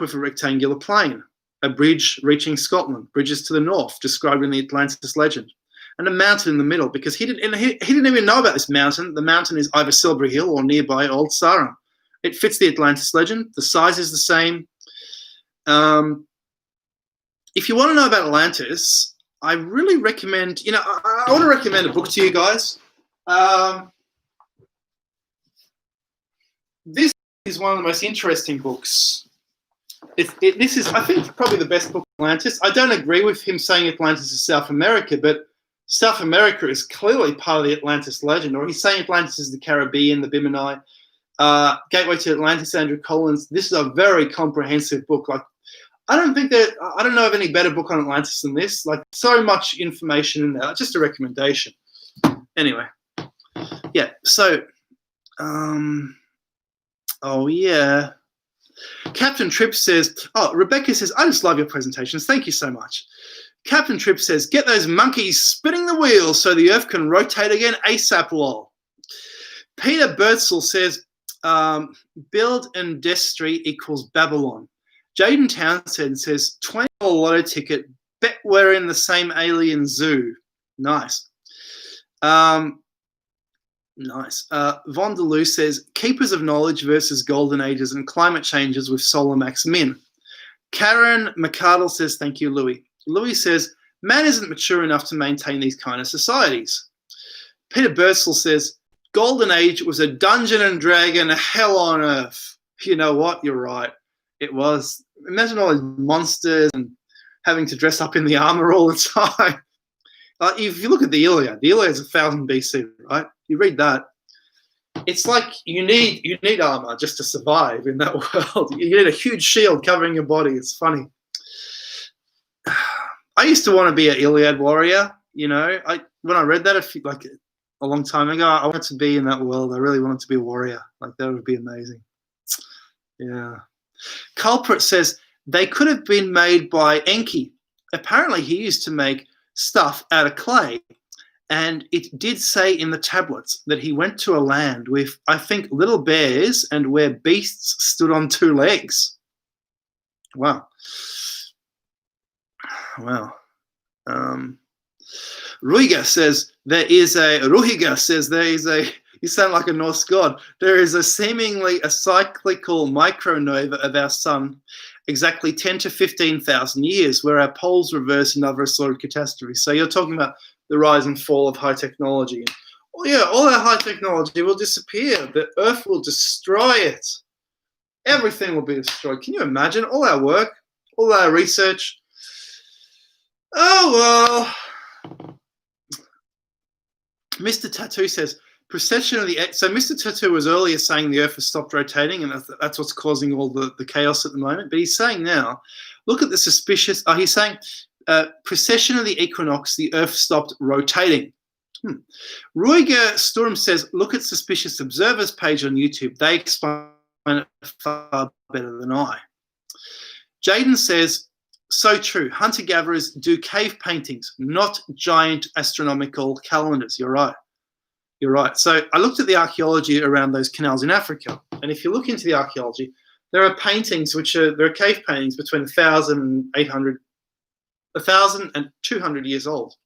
Speaker 1: with a rectangular plain, a bridge reaching Scotland, bridges to the north, described in the Atlantis legend, and a mountain in the middle, because he didn't even know about this mountain. The mountain is either Silbury Hill or nearby Old Sarum. It fits the Atlantis legend. The size is the same. If you want to know about Atlantis, I really recommend, I want to recommend a book to you guys. This is one of the most interesting books. This is, I think, probably the best book on Atlantis. I don't agree with him saying Atlantis is South America, but South America is clearly part of the Atlantis legend, or he's saying Atlantis is the Caribbean, the Bimini. Gateway to Atlantis, Andrew Collins. This is a very comprehensive book. Like, I don't know of any better book on Atlantis than this. Like, so much information in there. Just a recommendation. Anyway, yeah. So, oh yeah. Captain Tripp says, Rebecca says, I just love your presentations. Thank you so much. Captain Tripp says, get those monkeys spinning the wheel so the Earth can rotate again ASAP, lol. Peter Birdsall says, build industry equals Babylon. Jaden Townsend says, $20 lotto ticket, bet we're in the same alien zoo. Nice. Nice. Von der Loo says, keepers of knowledge versus golden ages and climate changes with Solar Max Min. Karen McCardle says, thank you, Louis. Louis says, man isn't mature enough to maintain these kind of societies. Peter Birdsall says, golden age was a Dungeon and Dragon hell on earth. You know what? You're right. It was. Imagine all these monsters and having to dress up in the armor all the time. If you look at the Iliad is 1000 BC, right? You read that. It's like you need armor just to survive in that world. You need a huge shield covering your body. It's funny. I used to want to be an Iliad warrior. When I read that a long time ago, I wanted to be in that world. I really wanted to be a warrior. Like, that would be amazing. Yeah. Culprit says, they could have been made by Enki. Apparently, he used to make stuff out of clay. And it did say in the tablets that he went to a land with, I think, little bears and where beasts stood on 2 legs. Wow. Wow. Ruhiga says, you sound like a Norse god. There is seemingly a cyclical micronova of our sun exactly 10 to 15,000 years, where our poles reverse another assorted catastrophe. So you're talking about the rise and fall of high technology. Oh yeah, all our high technology will disappear. The Earth will destroy it. Everything will be destroyed. Can you imagine all our work, all our research? Oh well. Mr. Tattoo says, precession of the... So Mr. Tattoo was earlier saying the Earth has stopped rotating, and that's what's causing all the chaos at the moment. But he's saying now, look at the suspicious... he's saying precession of the equinox, the Earth stopped rotating. Ruiger Sturm says, look at Suspicious Observers page on YouTube. They explain it far better than I. Jaden says, so true. Hunter-gatherers do cave paintings, not giant astronomical calendars. You're right. You're right. So I looked at the archaeology around those canals in Africa. And if you look into the archaeology, there are paintings there are cave paintings between 1,000 and 200 years old.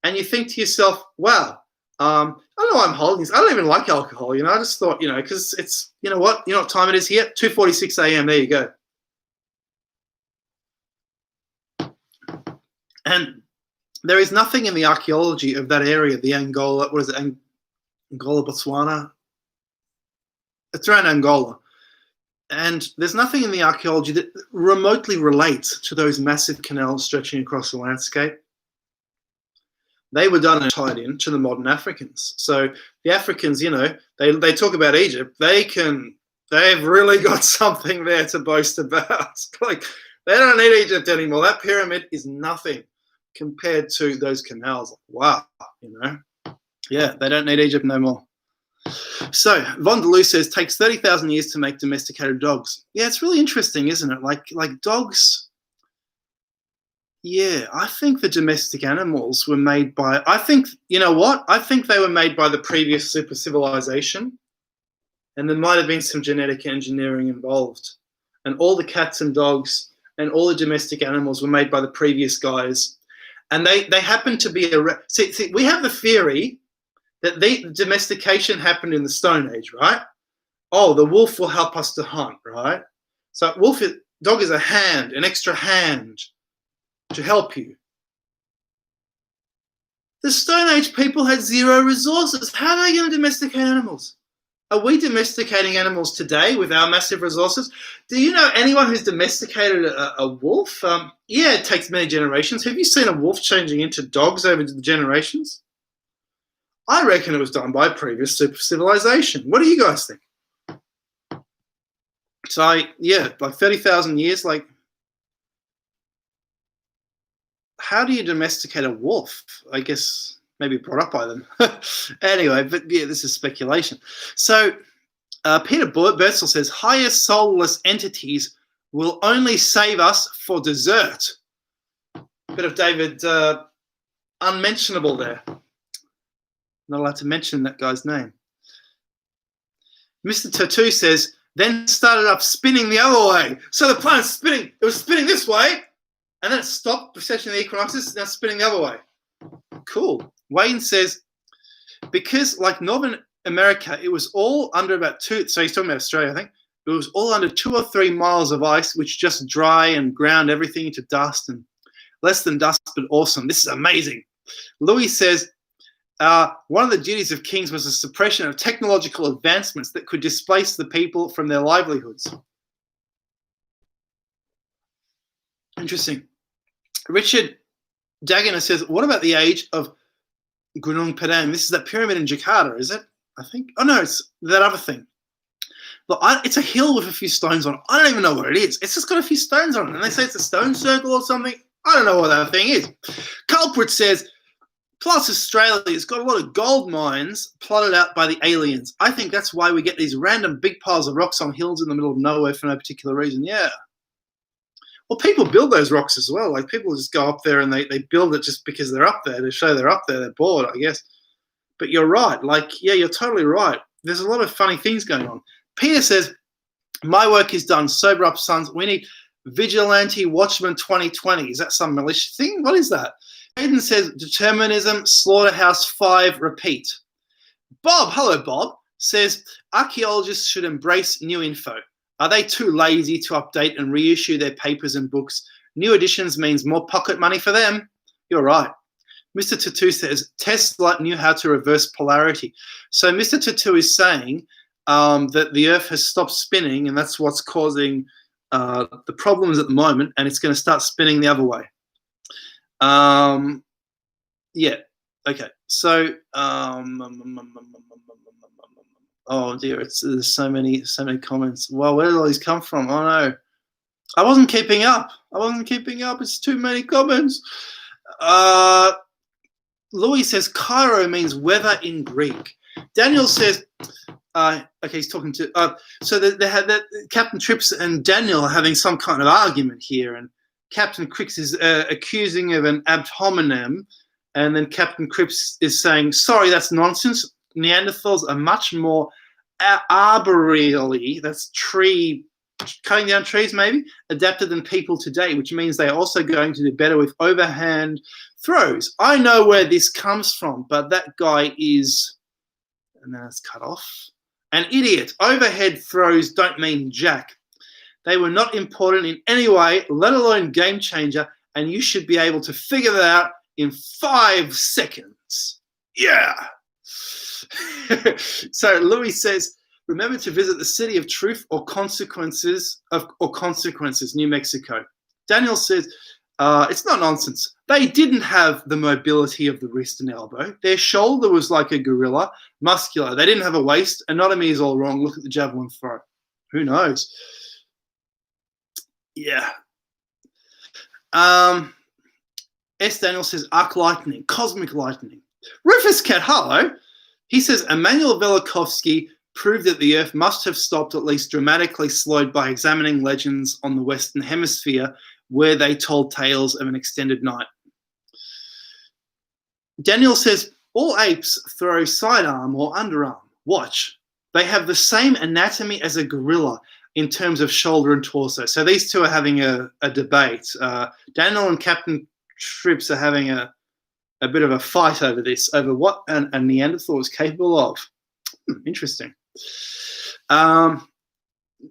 Speaker 1: And you think to yourself, wow, I don't know why I'm holding this. I don't even like alcohol, I just thought, because it's, you know what time it is here? 2:46 a.m. There you go. And there is nothing in the archaeology of that area, the Angola, what is it, Angola, Botswana? It's around Angola. And there's nothing in the archaeology that remotely relates to those massive canals stretching across the landscape. They were done and tied in to the modern Africans. So the Africans, they talk about Egypt. They've really got something there to boast about. Like, they don't need Egypt anymore. That pyramid is nothing compared to those canals. Wow, Yeah, they don't need Egypt no more. So Von der Loo says, takes 30,000 years to make domesticated dogs. Yeah, it's really interesting, isn't it? Like dogs... Yeah, I think the domestic animals were made by... I think they were made by the previous super civilization, and there might have been some genetic engineering involved. And all the cats and dogs and all the domestic animals were made by the previous guys. And they happen to be... See, we have the theory that the domestication happened in the Stone Age, right? Oh, the wolf will help us to hunt, right? So dog is an extra hand to help you. The Stone Age people had zero resources. How are they going to domesticate animals? Are we domesticating animals today with our massive resources? Do you know anyone who's domesticated a wolf? Yeah, it takes many generations. Have you seen a wolf changing into dogs over the generations? I reckon it was done by a previous super civilization. What do you guys think? So, yeah, like 30,000 years, how do you domesticate a wolf? I guess maybe brought up by them. Anyway, but yeah, this is speculation. So Peter Birdsall says, higher soulless entities will only save us for dessert. Bit of David unmentionable there. Not allowed to mention that guy's name. Mr. Tattoo says, then started up spinning the other way. So the planet's spinning. It was spinning this way, and then it stopped, precession of the equinoxes, now spinning the other way. Cool. Wayne says, because like Northern America, it was all under about so he's talking about Australia, I think. It was all under 2 or 3 miles of ice, which just dry and ground everything into dust, and less than dust, but awesome. This is amazing. Louis says, one of the duties of kings was the suppression of technological advancements that could displace the people from their livelihoods. Interesting. Richard Dagener says, what about the age of Gunung Padang? This is that pyramid in Jakarta, is it? I think. Oh, no, it's that other thing. Look, it's a hill with a few stones on it. I don't even know what it is. It's just got a few stones on it. And they say it's a stone circle or something. I don't know what that thing is. Culprit says, plus Australia's got a lot of gold mines plotted out by the aliens. I think that's why we get these random big piles of rocks on hills in the middle of nowhere for no particular reason. Yeah. Well, people build those rocks as well. Like, people just go up there and they build it just because they're up there, to show they're up there. They're bored, I guess. But you're right. Like, yeah, you're totally right. There's a lot of funny things going on. Peter says, my work is done. Sober up, sons. We need Vigilante Watchman 2020. Is that some malicious thing? What is that? Aiden says, determinism, Slaughterhouse 5, repeat. Bob, hello, Bob, says, archaeologists should embrace new info. Are they too lazy to update and reissue their papers and books? New editions means more pocket money for them. You're right. Mr. Tattoo says, Tesla knew how to reverse polarity. So Mr. Tattoo is saying that the Earth has stopped spinning, and that's what's causing the problems at the moment, and it's going to start spinning the other way. Yeah. Okay. So, oh dear, there's so many comments. Well, where did all these come from? Oh no, I wasn't keeping up. It's too many comments. Louis says Cairo means weather in Greek. Daniel says, okay, he's talking to. So they had that Captain Trips and Daniel are having some kind of argument here, and Captain Cripps is accusing of an ad hominem, and then Captain Cripps is saying, sorry, that's nonsense. Neanderthals are much more arboreally, that's cutting down trees maybe, adapted than people today, which means they are also going to do better with overhand throws. I know where this comes from, but that guy is, and then it's cut off, an idiot. Overhead throws don't mean jack. They were not important in any way, let alone game changer, and you should be able to figure that out in 5 seconds. Yeah. So Louis says, remember to visit the City of Truth or Consequences, New Mexico. Daniel says, it's not nonsense. They didn't have the mobility of the wrist and elbow. Their shoulder was like a gorilla, muscular. They didn't have a waist. Anatomy is all wrong. Look at the javelin throw. Who knows? Yeah. S. Daniel says, arc lightning, cosmic lightning. Rufus Cat, hello. He says, Emmanuel Velikovsky proved that the Earth must have stopped, at least dramatically slowed, by examining legends on the Western Hemisphere where they told tales of an extended night. Daniel says, all apes throw sidearm or underarm. Watch. They have the same anatomy as a gorilla in terms of shoulder and torso. So these two are having a debate. Daniel and Captain Trips are having a bit of a fight over this, over what a Neanderthal was capable of. Interesting.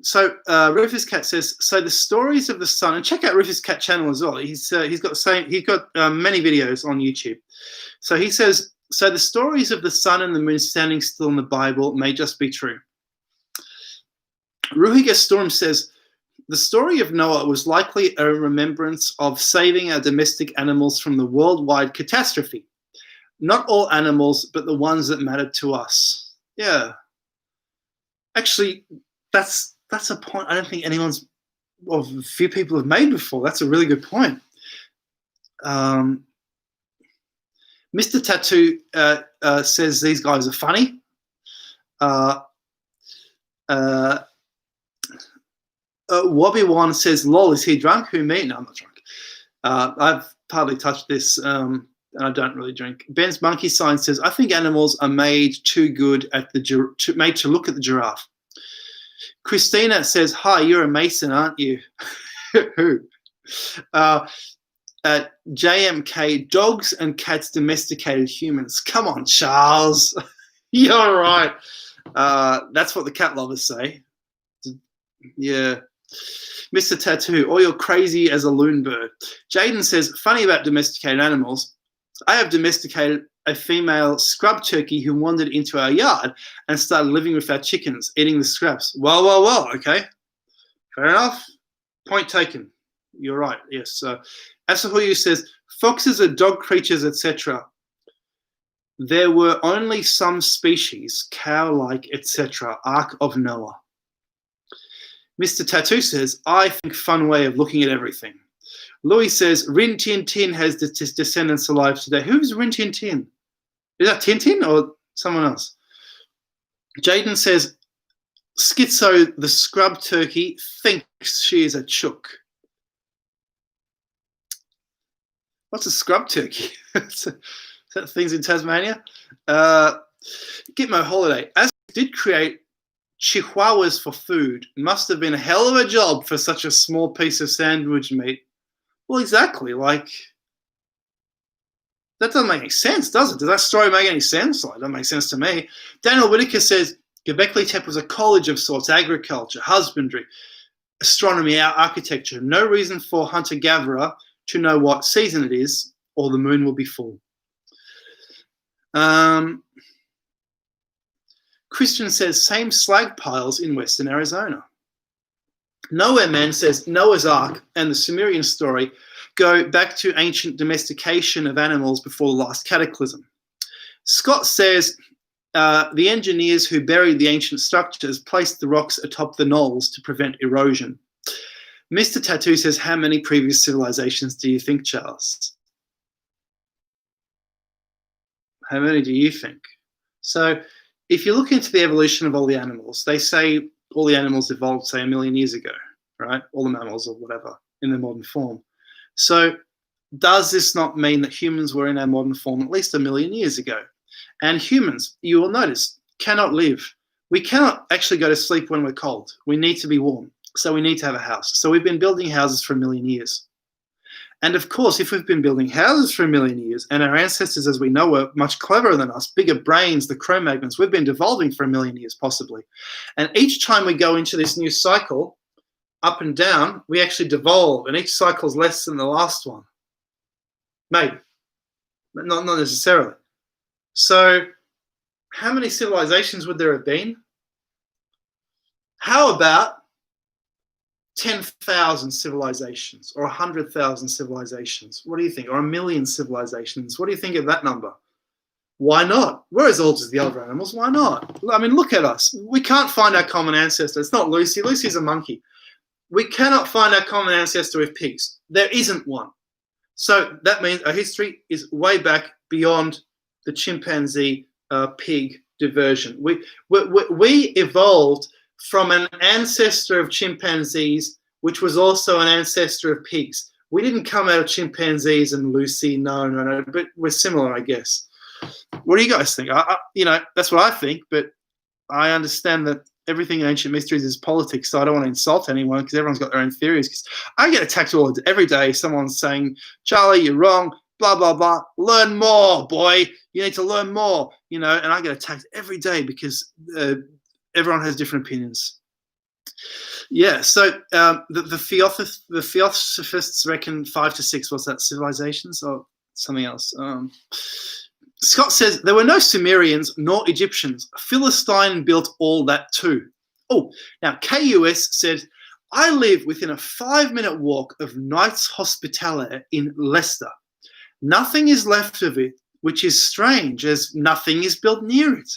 Speaker 1: So Rufus Cat says, so the stories of the sun, and check out Rufus Cat channel as well. He's got many videos on YouTube. So he says, so the stories of the sun and the moon standing still in the Bible may just be true. Ruhiga Storm says, the story of Noah was likely a remembrance of saving our domestic animals from the worldwide catastrophe. Not all animals, but the ones that mattered to us. Yeah. Actually, that's a point I don't think a few people have made before. That's a really good point. Mr. Tattoo says these guys are funny. Wobby1 says, lol, is he drunk? Who, me? No, I'm not drunk. I've partly touched this, and I don't really drink. Ben's Monkey Sign says, I think animals are made too good at made to look at the giraffe. Christina says, hi, you're a Mason, aren't you? Who? JMK, dogs and cats domesticated humans. Come on, Charles. You're right. That's what the cat lovers say. Yeah. Mr. Tattoo, or you're crazy as a loon bird. Jaden says, funny about domesticated animals. I have domesticated a female scrub turkey who wandered into our yard and started living with our chickens, eating the scraps. Well, okay. Fair enough. Point taken. You're right, yes. Asahuyu says, foxes are dog creatures, etc. There were only some species, cow-like, etc. Ark of Noah. Mr. Tattoo says, I think fun way of looking at everything. Louis says, Rin Tin Tin has descendants alive today. Who's Rin Tin Tin? Is that Tintin or someone else? Jaden says, Schizo, the scrub turkey, thinks she is a chook. What's a scrub turkey? Is that things in Tasmania? Gitmo Holiday. As did create chihuahuas for food. Must have been a hell of a job for such a small piece of sandwich meat. Well, exactly. Like, that doesn't make any sense, does it? Does that story make any sense? Like, it doesn't make sense to me. Daniel Whitaker says, Göbekli Tepe was a college of sorts: agriculture, husbandry, astronomy, architecture. No reason for hunter-gatherer to know what season it is, or the moon will be full. Christian says, same slag piles in western Arizona. Nowhere Man says Noah's Ark and the Sumerian story go back to ancient domestication of animals before the last cataclysm. Scott says the engineers who buried the ancient structures placed the rocks atop the knolls to prevent erosion. Mr. Tattoo says, how many previous civilizations do you think, Charles? How many do you think? So if you look into the evolution of all the animals, they say all the animals evolved, say, 1 million years ago, right? All the mammals or whatever in their modern form. So does this not mean that humans were in our modern form at least 1 million years ago? And humans, you will notice, cannot live. We cannot actually go to sleep when we're cold. We need to be warm. So we need to have a house. So we've been building houses for 1 million years. And of course, if we've been building houses for 1 million years, and our ancestors, as we know, were much cleverer than us, bigger brains, the Cro-Magnons, we've been devolving for 1 million years, possibly. And each time we go into this new cycle, up and down, we actually devolve, and each cycle is less than the last one. Maybe, but not necessarily. So how many civilizations would there have been? How about 10,000 civilizations or 100,000 civilizations? What do you think? Or 1 million civilizations? What do you think of that number? Why not? We're as old as the other animals. Why not? I mean, look at us. We can't find our common ancestor. It's not Lucy. Lucy's a monkey. We cannot find our common ancestor with pigs. There isn't one. So that means our history is way back beyond the chimpanzee pig diversion. We evolved from an ancestor of chimpanzees, which was also an ancestor of pigs. We didn't come out of chimpanzees and Lucy, no, but we're similar, I guess. What do you guys think? That's what I think, but I understand that everything in ancient mysteries is politics, so I don't want to insult anyone because everyone's got their own theories. Because I get attacked every day. Someone's saying, Charlie, you're wrong, blah, blah, blah. Learn more, boy. You need to learn more, and I get attacked every day because everyone has different opinions. Yeah, so the Theosophists reckon 5 to 6, what's that, civilizations or something else? Scott says, there were no Sumerians nor Egyptians. Philistine built all that too. Oh, now KUS said, I live within a 5-minute walk of Knight's Hospitaller in Leicester. Nothing is left of it, which is strange, as nothing is built near it.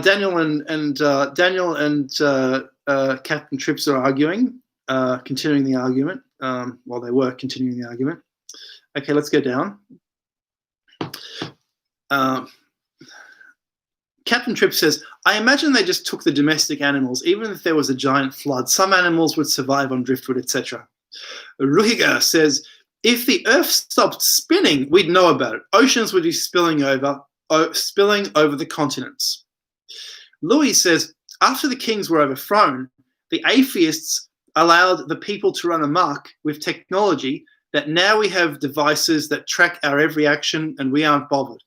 Speaker 1: Daniel and Captain Trips are arguing, continuing the argument. Well, they were continuing the argument. Okay, let's go down. Captain Tripp says, I imagine they just took the domestic animals, even if there was a giant flood. Some animals would survive on driftwood, etc. Ruhiger says, if the Earth stopped spinning, we'd know about it. Oceans would be spilling over the continents. Louis says, after the kings were overthrown, the atheists allowed the people to run amok with technology that now we have devices that track our every action and we aren't bothered.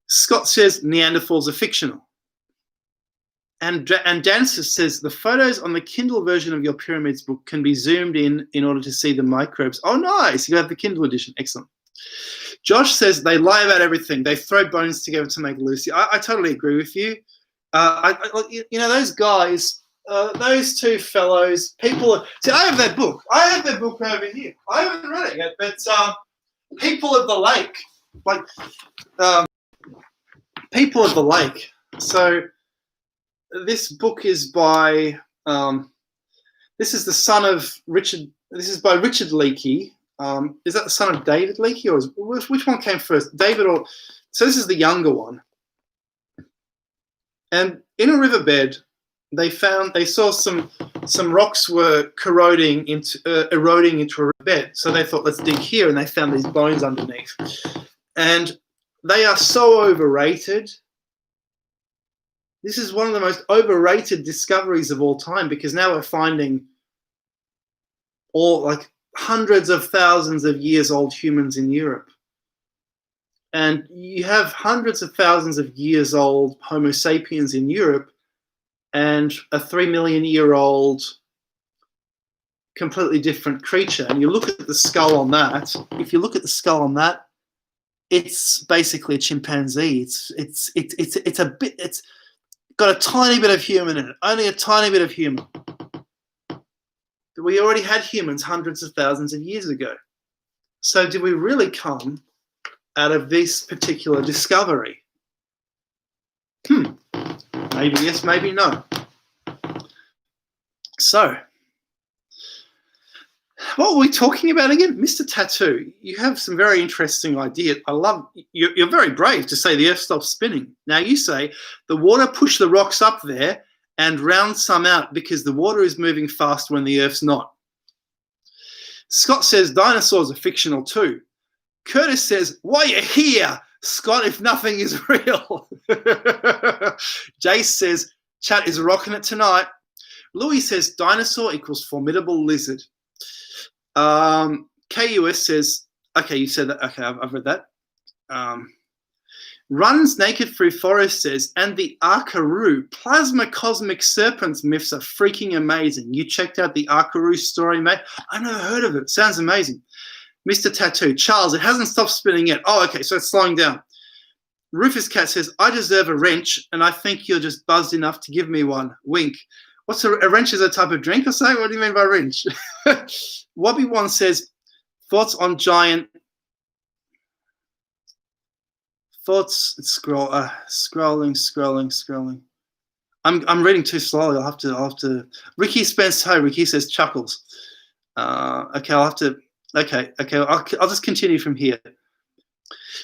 Speaker 1: Scott says Neanderthals are fictional. And Dancer says the photos on the Kindle version of your pyramids book can be zoomed in order to see the microbes. Oh, nice. You have the Kindle edition. Excellent. Josh says they lie about everything. They throw bones together to make Lucy. I totally agree with you. Those guys, those two fellows, people. See, I have their book. I have their book over here. I haven't read it yet, but People of the Lake, People of the Lake. So this book is by. This is the son of Richard. This is by Richard Leakey. Is that the son of David Leakey, or which one came first, David or? So this is the younger one. And in a riverbed, they saw some rocks were eroding into a riverbed. So they thought, let's dig here, and they found these bones underneath. And they are so overrated. This is one of the most overrated discoveries of all time, because now we're finding all like hundreds of thousands of years old humans in Europe. And you have hundreds of thousands of years old Homo sapiens in Europe and a 3 million year old completely different creature. And you look at the skull on that. If you look at the skull on that, it's basically a chimpanzee. It's got a tiny bit of human in it, only a tiny bit of human. We already had humans hundreds of thousands of years ago. So did we really come out of this particular discovery? Maybe yes, maybe no. So, what were we talking about again? Mr. Tattoo, you have some very interesting ideas. I love, you're very brave to say the Earth stops spinning. Now you say the water pushed the rocks up there and round some out because the water is moving fast when the Earth's not. Scott says dinosaurs are fictional too. Curtis says, why are you here, Scott, if nothing is real? Jace says, chat is rocking it tonight. Louis says, dinosaur equals formidable lizard. KUS says, okay, you said that. Okay, I've read that. Runs naked through forest says, and the Arkaroo plasma cosmic serpents myths are freaking amazing. You checked out the Arkaroo story, mate? I've never heard of it. Sounds amazing. Mr. Tattoo, Charles, it hasn't stopped spinning yet. Oh, okay, so it's slowing down. Rufus Cat says, I deserve a wrench, and I think you're just buzzed enough to give me one. Wink. What's a wrench is a type of drink or something? What do you mean by wrench? Wobby One says, thoughts on giant. Thoughts. Scrolling. I'm reading too slowly. I'll have to. Ricky Spence. Hi, Ricky says chuckles. Okay, I'll have to. Okay. I'll just continue from here.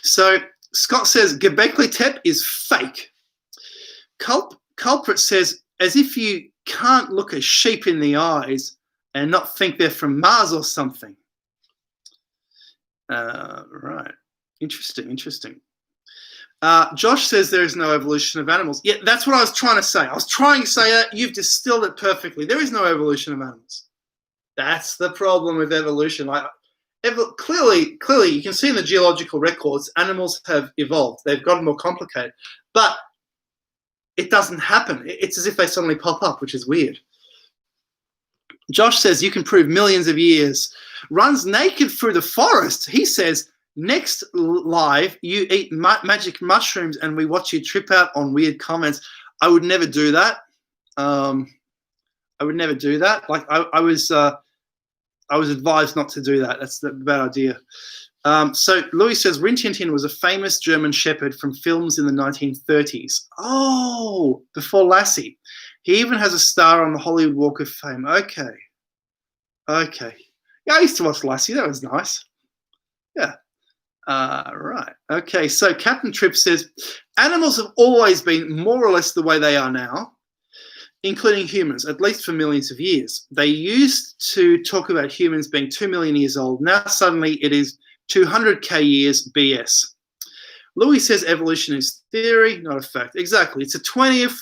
Speaker 1: So Scott says Göbekli Tepe is fake. Culprit says, as if you can't look a sheep in the eyes and not think they're from Mars or something. Right. Interesting. Josh says there is no evolution of animals. Yeah, that's what I was trying to say. I was trying to say that. You've distilled it perfectly. There is no evolution of animals. That's the problem with evolution. Clearly, you can see in the geological records, animals have evolved. They've gotten more complicated. But it doesn't happen. It's as if they suddenly pop up, which is weird. Josh says you can prove millions of years. Runs naked through the forest. He says, next live, you eat magic mushrooms and we watch you trip out on weird comments. I would never do that. I would never do that. Like I was advised not to do that. That's a bad idea. So Louis says Rin Tin Tin was a famous German shepherd from films in the 1930s. Oh, before Lassie. He even has a star on the Hollywood Walk of Fame. Okay. Yeah, I used to watch Lassie. That was nice. Yeah. Right. Okay, so Captain Tripp says, animals have always been more or less the way they are now, including humans, at least for millions of years. They used to talk about humans being 2 million years old. Now suddenly it is 200k years BS. Louis says evolution is theory, not a fact. Exactly. It's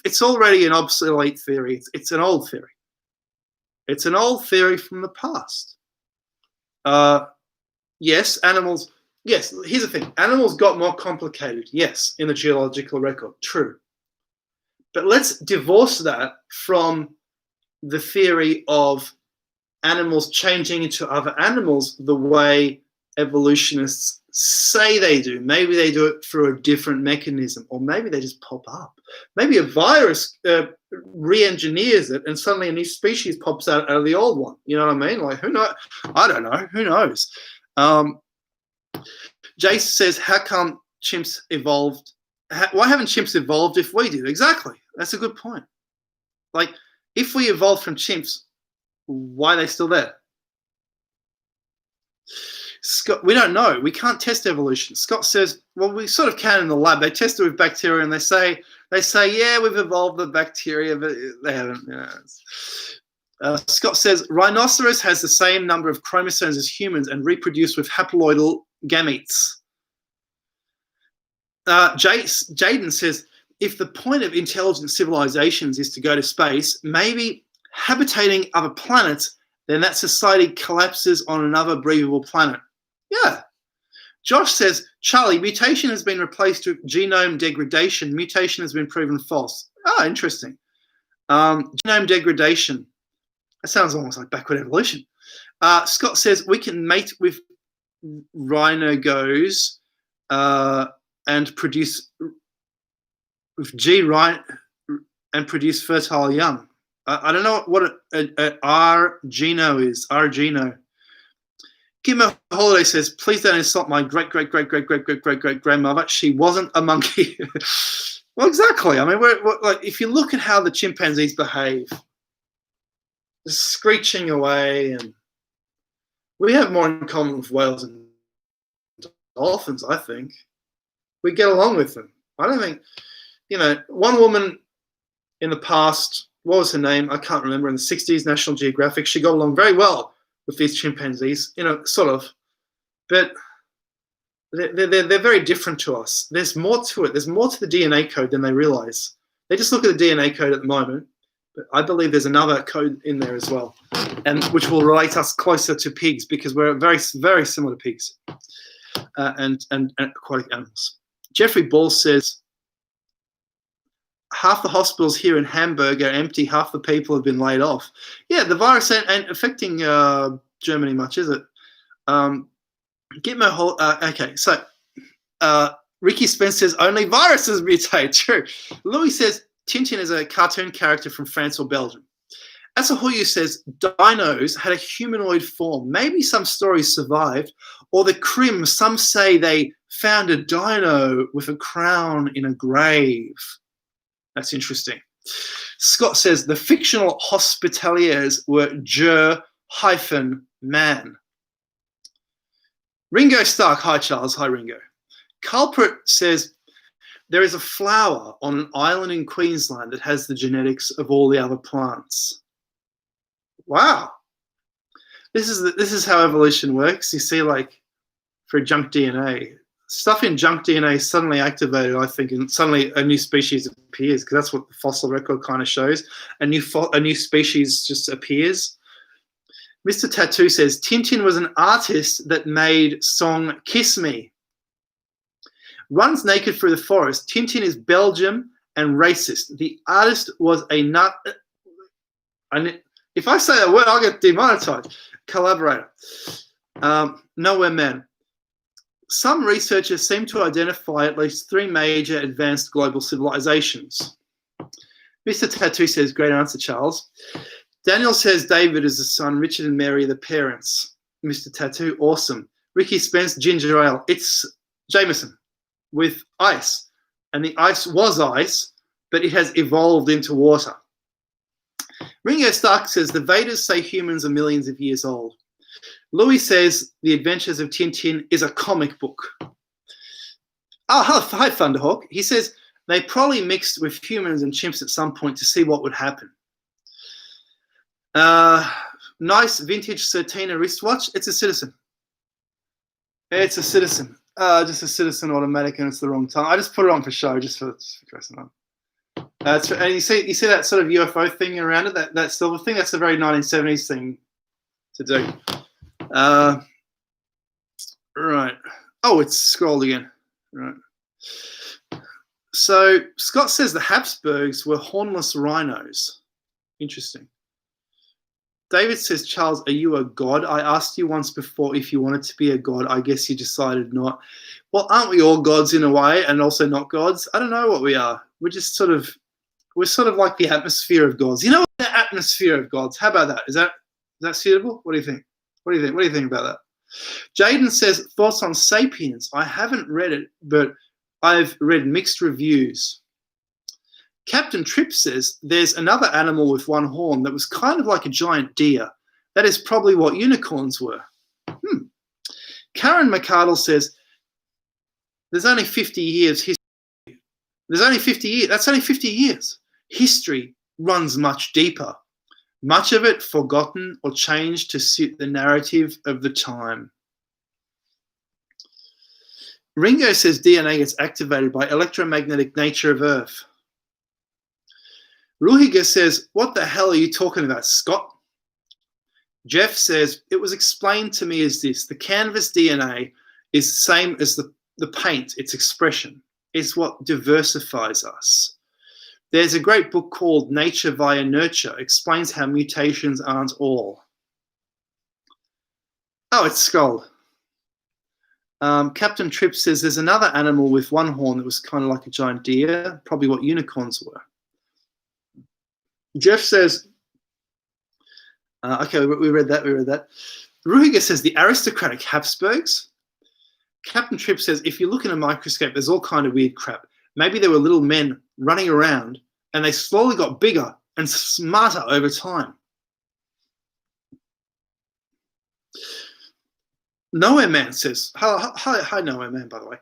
Speaker 1: it's already an obsolete theory. It's an old theory. It's an old theory from the past. Yes, animals. Yes, here's the thing. Animals got more complicated, yes, in the geological record. True. But let's divorce that from the theory of animals changing into other animals the way evolutionists say they do. Maybe they do it through a different mechanism, or maybe they just pop up. Maybe a virus re-engineers it and suddenly a new species pops out of the old one. You know what I mean? Like, who knows? I don't know. Who knows? Jace says, how come chimps evolved? Why haven't chimps evolved if we did? Exactly. That's a good point. Like, if we evolved from chimps, why are they still there? Scott, we don't know. We can't test evolution. Scott says, well, we sort of can in the lab. They test it with bacteria and they say, yeah, we've evolved the bacteria, but they haven't. You know. Scott says, rhinoceros has the same number of chromosomes as humans and reproduce with haploidal gametes. Jaden says, if the point of intelligent civilizations is to go to space, maybe habitating other planets, then that society collapses on another breathable planet. Yeah. Josh says, Charlie, mutation has been replaced with genome degradation. Mutation has been proven false. Oh, interesting. Genome degradation. That sounds almost like backward evolution. Scott says, we can mate with rhinogos and produce with and produce fertile young. I don't know what R-geno is. R-geno. Gimmo Holiday says, please don't insult my great-great-great-great-great-great-great-great-grandmother. She wasn't a monkey. Well, exactly. I mean, we're like, if you look at how the chimpanzees behave, just screeching away, and we have more in common with whales and dolphins, I think. We get along with them. I don't think, one woman in the past, what was her name? I can't remember. In the 60s, National Geographic, she got along very well with these chimpanzees, sort of. But they're very different to us. There's more to it. There's more to the DNA code than they realize. They just look at the DNA code at the moment, but I believe there's another code in there as well, and which will relate us closer to pigs, because we're very, very similar to pigs and aquatic animals. Jeffrey Ball says, half the hospitals here in Hamburg are empty. Half the people have been laid off. Yeah, the virus ain't affecting Germany much, is it? Okay, so Ricky Spence says only viruses mutate. True. Louis says Tintin is a cartoon character from France or Belgium. Asahoyu says dinos had a humanoid form. Maybe some stories survived. Or the Krim, some say they found a dino with a crown in a grave. That's interesting. Scott says the fictional hospitaliers were Ger-man. Ringo Stark, hi Charles, hi Ringo. Culprit says there is a flower on an island in Queensland that has the genetics of all the other plants. Wow. This is how evolution works. You see, like, for junk DNA, stuff in junk DNA is suddenly activated, I think, and suddenly a new species appears, because that's what the fossil record kind of shows. A new species just appears. Mr. Tattoo says, Tintin was an artist that made song Kiss Me. Runs naked through the forest. Tintin is Belgium and racist. The artist was a nut. And if I say that word, I'll get demonetized. Collaborator. Nowhere man. Some researchers seem to identify at least 3 major advanced global civilizations. Mr. Tattoo says, great answer, Charles. Daniel says David is the son, Richard and Mary are the parents. Mr. Tattoo, awesome. Ricky Spence, ginger ale. It's Jameson with ice. And the ice was ice, but it has evolved into water. Ringo Stark says the Vedas say humans are millions of years old. Louis says The Adventures of Tintin is a comic book. Oh, hi, Thunderhawk. He says they probably mixed with humans and chimps at some point to see what would happen. Nice vintage Certina wristwatch. It's a Citizen. It's a Citizen. Just a Citizen automatic, and it's the wrong time. I just put it on for show, just for dressing up. And you see that sort of UFO thing around it, that silver thing. That's a very 1970s thing to do. Right. Oh, it's scrolled again. Right. So Scott says the Habsburgs were hornless rhinos. Interesting. David says, Charles, are you a god? I asked you once before if you wanted to be a god. I guess you decided not. Well, aren't we all gods in a way, and also not gods? I don't know what we are. We're sort of like the atmosphere of gods. You know, the atmosphere of gods. How about that? Is that suitable? What do you think? What do you think about that? Jaden says, thoughts on Sapiens. I haven't read it, but I've read mixed reviews. Captain Tripp says there's another animal with one horn that was kind of like a giant deer. That is probably what unicorns were. Karen McCardle says there's only 50 years history. There's only 50 years. That's only 50 years. History runs much deeper. Much of it forgotten or changed to suit the narrative of the time. Ringo says DNA gets activated by electromagnetic nature of Earth. Ruhiga says, what the hell are you talking about, Scott? Jeff says, it was explained to me as this. The canvas DNA is the same as the paint, its expression. It's what diversifies us. There's a great book called Nature via Nurture, explains how mutations aren't all. Oh, it's Skull. Captain Tripp says there's another animal with one horn that was kind of like a giant deer, probably what unicorns were. Jeff says, okay, we read that. Ruhiger says the aristocratic Habsburgs. Captain Tripp says if you look in a microscope, there's all kind of weird crap. Maybe there were little men running around and they slowly got bigger and smarter over time. Nowhere Man says, hi Nowhere Man, by the way.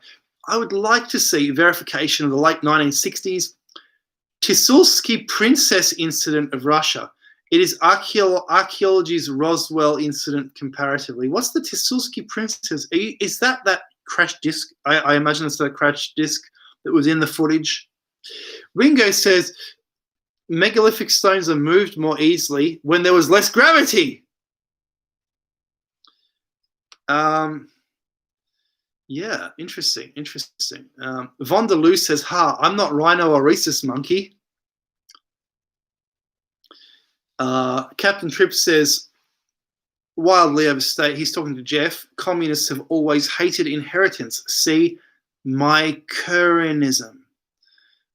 Speaker 1: I would like to see verification of the late 1960s Tisulsky Princess incident of Russia. It is archaeology's Roswell incident comparatively. What's the Tisulsky Princess? Is that crash disc? I imagine it's that crash disc that was in the footage. Ringo says megalithic stones are moved more easily when there was less gravity. Yeah, interesting. Von der Loo says, I'm not rhino or rhesus monkey. Captain Tripp says, wildly overstate. He's talking to Jeff. Communists have always hated inheritance. See, Mycurianism.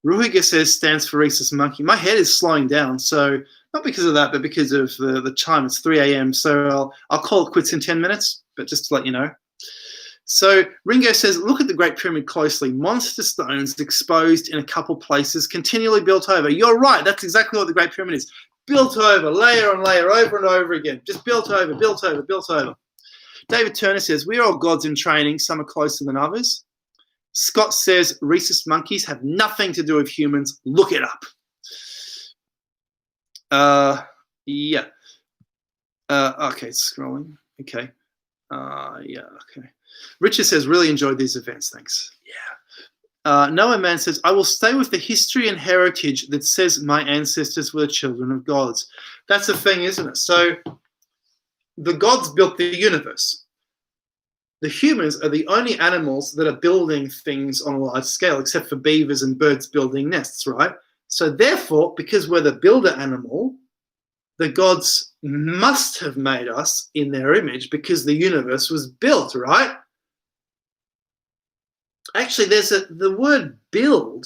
Speaker 1: Ruhiger says stands for rhesus monkey. My head is slowing down, so not because of that, but because of the time. It's 3 a.m., so I'll call it quits in 10 minutes, but just to let you know. So Ringo says, look at the Great Pyramid closely. Monster stones exposed in a couple places, continually built over. You're right. That's exactly what the Great Pyramid is. Built over, layer on layer, over and over again. Just built over. David Turner says, we're all gods in training. Some are closer than others. Scott says, rhesus monkeys have nothing to do with humans. Look it up. Yeah. Okay, scrolling. Okay. Yeah, okay. Richard says, really enjoyed these events. Thanks. Yeah. Noah Man says, I will stay with the history and heritage that says my ancestors were the children of gods. That's the thing, isn't it? So the gods built the universe. The humans are the only animals that are building things on a large scale, except for beavers and birds building nests, right? So therefore, because we're the builder animal, the gods must have made us in their image because the universe was built, right? Actually, the word build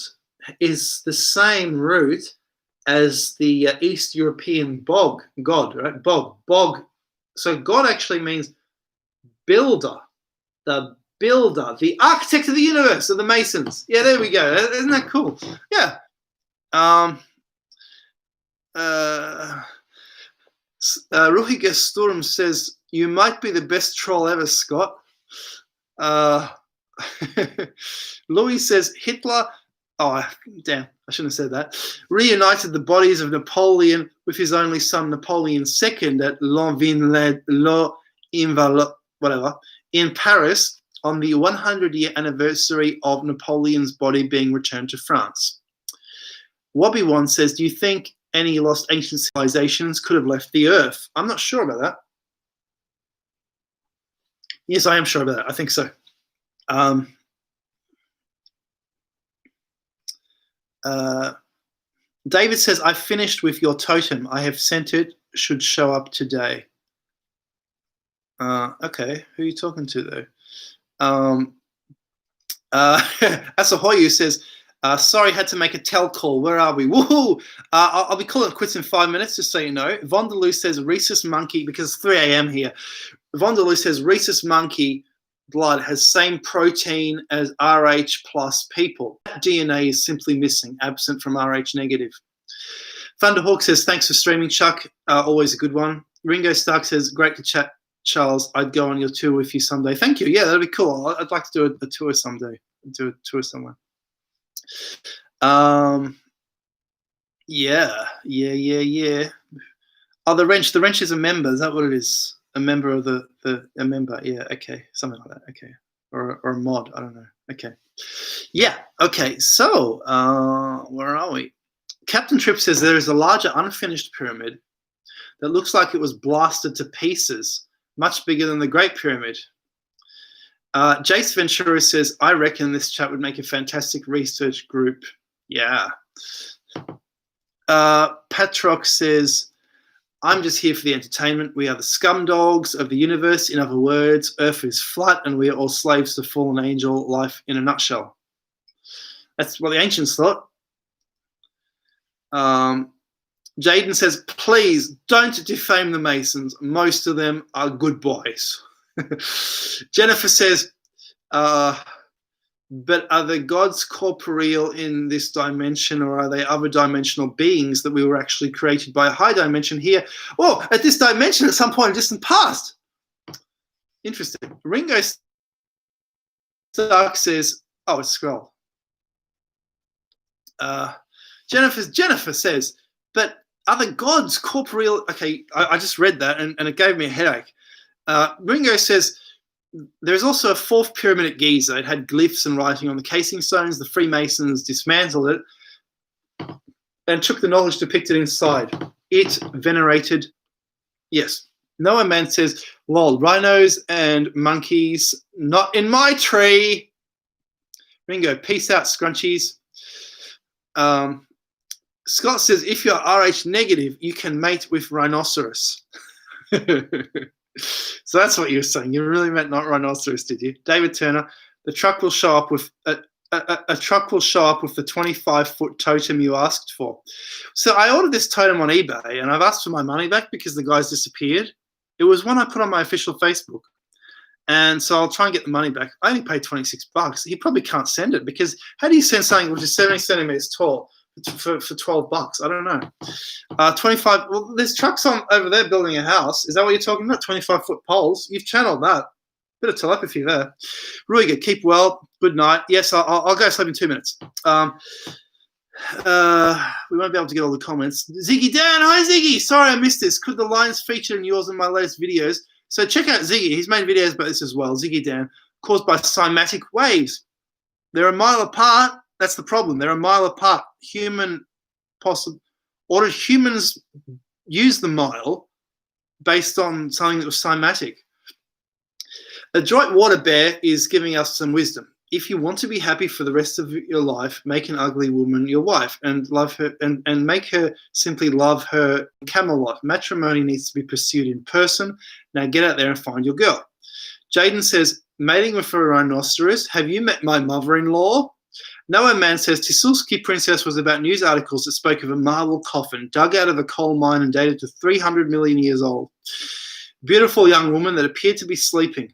Speaker 1: is the same root as the East European bog, god, right? Bog. So God actually means builder, the builder, the architect of the universe, of the Masons. Yeah, there we go. Isn't that cool? Yeah. Ruhiger Sturm says, you might be the best troll ever, Scott. Louis says, Hitler, oh, damn, I shouldn't have said that, reunited the bodies of Napoleon with his only son, Napoleon II, at l'Invalide, whatever, in Paris on the 100-year anniversary of Napoleon's body being returned to France. Wobby1 says, do you think any lost ancient civilizations could have left the Earth? I'm not sure about that. Yes, I am sure about that. I think so. David says, I finished with your totem. I have sent it. Should show up today. Okay, who are you talking to, though? Asahoyu says, sorry, had to make a tel call. Where are we? Woohoo! I'll be calling it quits in 5 minutes, just so you know. Von der Loo says rhesus monkey, because it's 3 a.m. here. Von der Loo says rhesus monkey blood has same protein as Rh plus people. DNA is simply missing, absent from Rh negative. Thunderhawk says, thanks for streaming, Chuck. Always a good one. Ringo Stark says, great to chat, Charles. I'd go on your tour with you someday. Thank you. Yeah, that'd be cool. I'd like to do a tour someday. Do a tour somewhere. Yeah. Oh, the wrench is a member. Is that what it is? A member of a member. Yeah. Okay. Something like that. Okay. Or a mod. I don't know. Okay. Yeah. Okay. So, where are we? Captain Tripp says there is a larger unfinished pyramid that looks like it was blasted to pieces, much bigger than the Great Pyramid. Jace Ventura says, I reckon this chat would make a fantastic research group. Yeah. Patrock says, I'm just here for the entertainment. We are the scum dogs of the universe. In other words, Earth is flat and we are all slaves to fallen angel life in a nutshell. That's what the ancients thought. Jaden says, please don't defame the Masons. Most of them are good boys. Jennifer says, but are the gods corporeal in this dimension, or are they other dimensional beings that we were actually created by a high dimension here? Well, at this dimension at some point in distant past. Interesting. Ringo Stark says, oh, it's scroll. Jennifer says, but are the gods corporeal? Okay, I just read that and it gave me a headache. Ringo says, there's also a fourth pyramid at Giza. It had glyphs and writing on the casing stones. The Freemasons dismantled it and took the knowledge depicted inside. It venerated, yes. Noah Man says, lol, rhinos and monkeys, not in my tree. Ringo, peace out, scrunchies. Scott says, if you're RH negative, you can mate with rhinoceros. So that's what you were saying. You really meant not rhinoceros, did you? David Turner, the truck will show up with a truck will show up with the 25-foot totem you asked for. So I ordered this totem on eBay and I've asked for my money back because the guy's disappeared. It was one I put on my official Facebook. And so I'll try and get the money back. I only paid $26. He probably can't send it because how do you send something which is 70 centimeters tall for $12? I don't know. 25. Well, there's trucks on over there building a house. Is that what you're talking about? 25-foot poles. You've channeled that. Bit of telepathy there. Ruiga, keep well. Good night. Yes, I'll go sleep in 2 minutes. We won't be able to get all the comments. Ziggy Dan, hi Ziggy. Sorry I missed this. Could the lines feature in yours and my latest videos? So check out Ziggy. He's made videos about this as well. Ziggy Dan, caused by cymatic waves. They're a mile apart. That's the problem. They're a mile apart. Or did humans use the mile based on something that was cymatic? Adroit Water Bear is giving us some wisdom. If you want to be happy for the rest of your life, make an ugly woman your wife and love her and make her simply love her camel life. Matrimony needs to be pursued in person. Now get out there and find your girl. Jaden says, mating with a rhinoceros. Have you met my mother-in-law? Noah Man says, Tisulski Princess was about news articles that spoke of a marble coffin dug out of a coal mine and dated to 300 million years old. Beautiful young woman that appeared to be sleeping.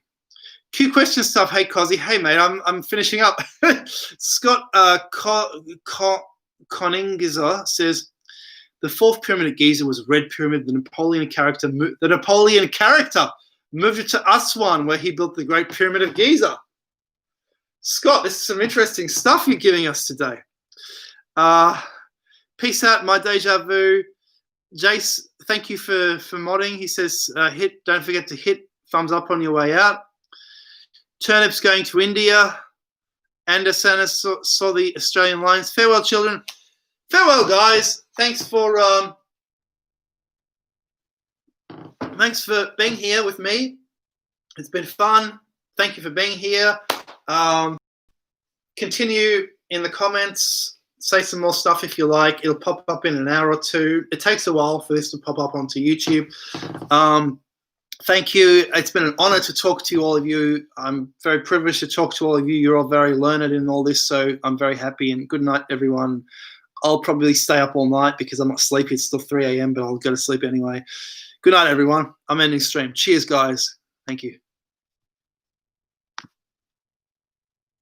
Speaker 1: Q question stuff. Hey, Cozzy. Hey, mate. I'm finishing up. Scott Coningiza says, the fourth pyramid at Giza was a red pyramid. The Napoleon character moved it to Aswan, where he built the Great Pyramid of Giza. Scott, this is some interesting stuff you're giving us today. Peace out, my deja vu. Jace, thank you for modding. He says, don't forget to hit thumbs up on your way out. Turnip's going to India. Anderson saw the Australian Lions. Farewell, children. Farewell, guys. Thanks for being here with me. It's been fun. Thank you for being here. Continue in the comments. Say some more stuff if you like. It'll pop up in an hour or two. It takes a while for this to pop up onto YouTube. Thank you. It's been an honor to talk to all of you. I'm very privileged to talk to all of you. You're all very learned in all this, so I'm very happy. And good night, everyone. I'll probably stay up all night because I'm not sleepy. It's still 3 a.m., but I'll go to sleep anyway. Good night, everyone. I'm ending stream. Cheers, guys. Thank you.